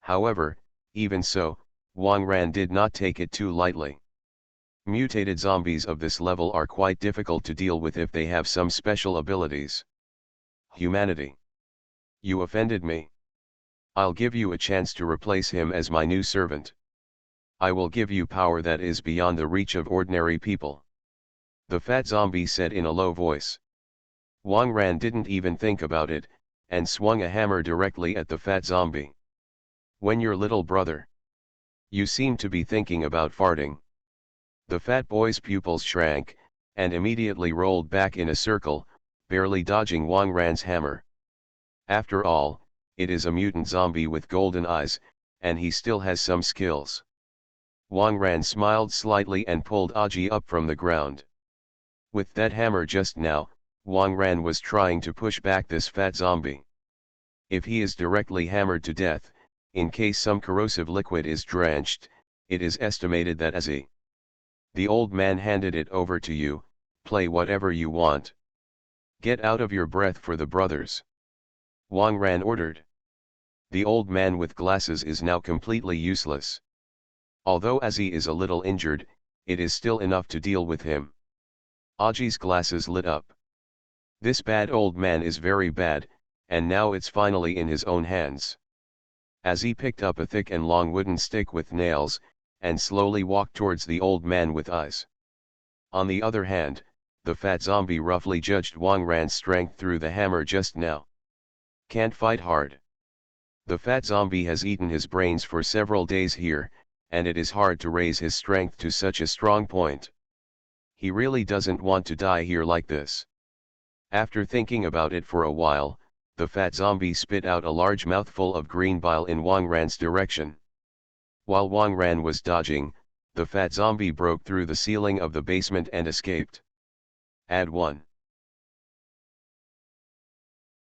However, even so, Wang Ran did not take it too lightly. Mutated zombies of this level are quite difficult to deal with if they have some special abilities. "Humanity. You offended me. I'll give you a chance to replace him as my new servant. I will give you power that is beyond the reach of ordinary people," the fat zombie said in a low voice. Wang Ran didn't even think about it, and swung a hammer directly at the fat zombie. "When your little brother? You seem to be thinking about farting." The fat boy's pupils shrank, and immediately rolled back in a circle, barely dodging Wang Ran's hammer. After all, it is a mutant zombie with golden eyes, and he still has some skills. Wang Ran smiled slightly and pulled Aji up from the ground. With that hammer just now, Wang Ran was trying to push back this fat zombie. If he is directly hammered to death, in case some corrosive liquid is drenched, it is estimated that Azzy. The old man handed it over to you. Play whatever you want. Get out of your breath for the brothers," Wang Ran ordered. The old man with glasses is now completely useless. Although Azzy is a little injured, it is still enough to deal with him. Aji's glasses lit up. This bad old man is very bad, and now it's finally in his own hands. Azzy picked up a thick and long wooden stick with nails, and slowly walked towards the old man with eyes. On the other hand, the fat zombie roughly judged Wang Ran's strength through the hammer just now. "Can't fight hard. The fat zombie has eaten his brains for several days here, and it is hard to raise his strength to such a strong point. He really doesn't want to die here like this." After thinking about it for a while, the fat zombie spit out a large mouthful of green bile in Wang Ran's direction. While Wang Ran was dodging, the fat zombie broke through the ceiling of the basement and escaped. Add 1.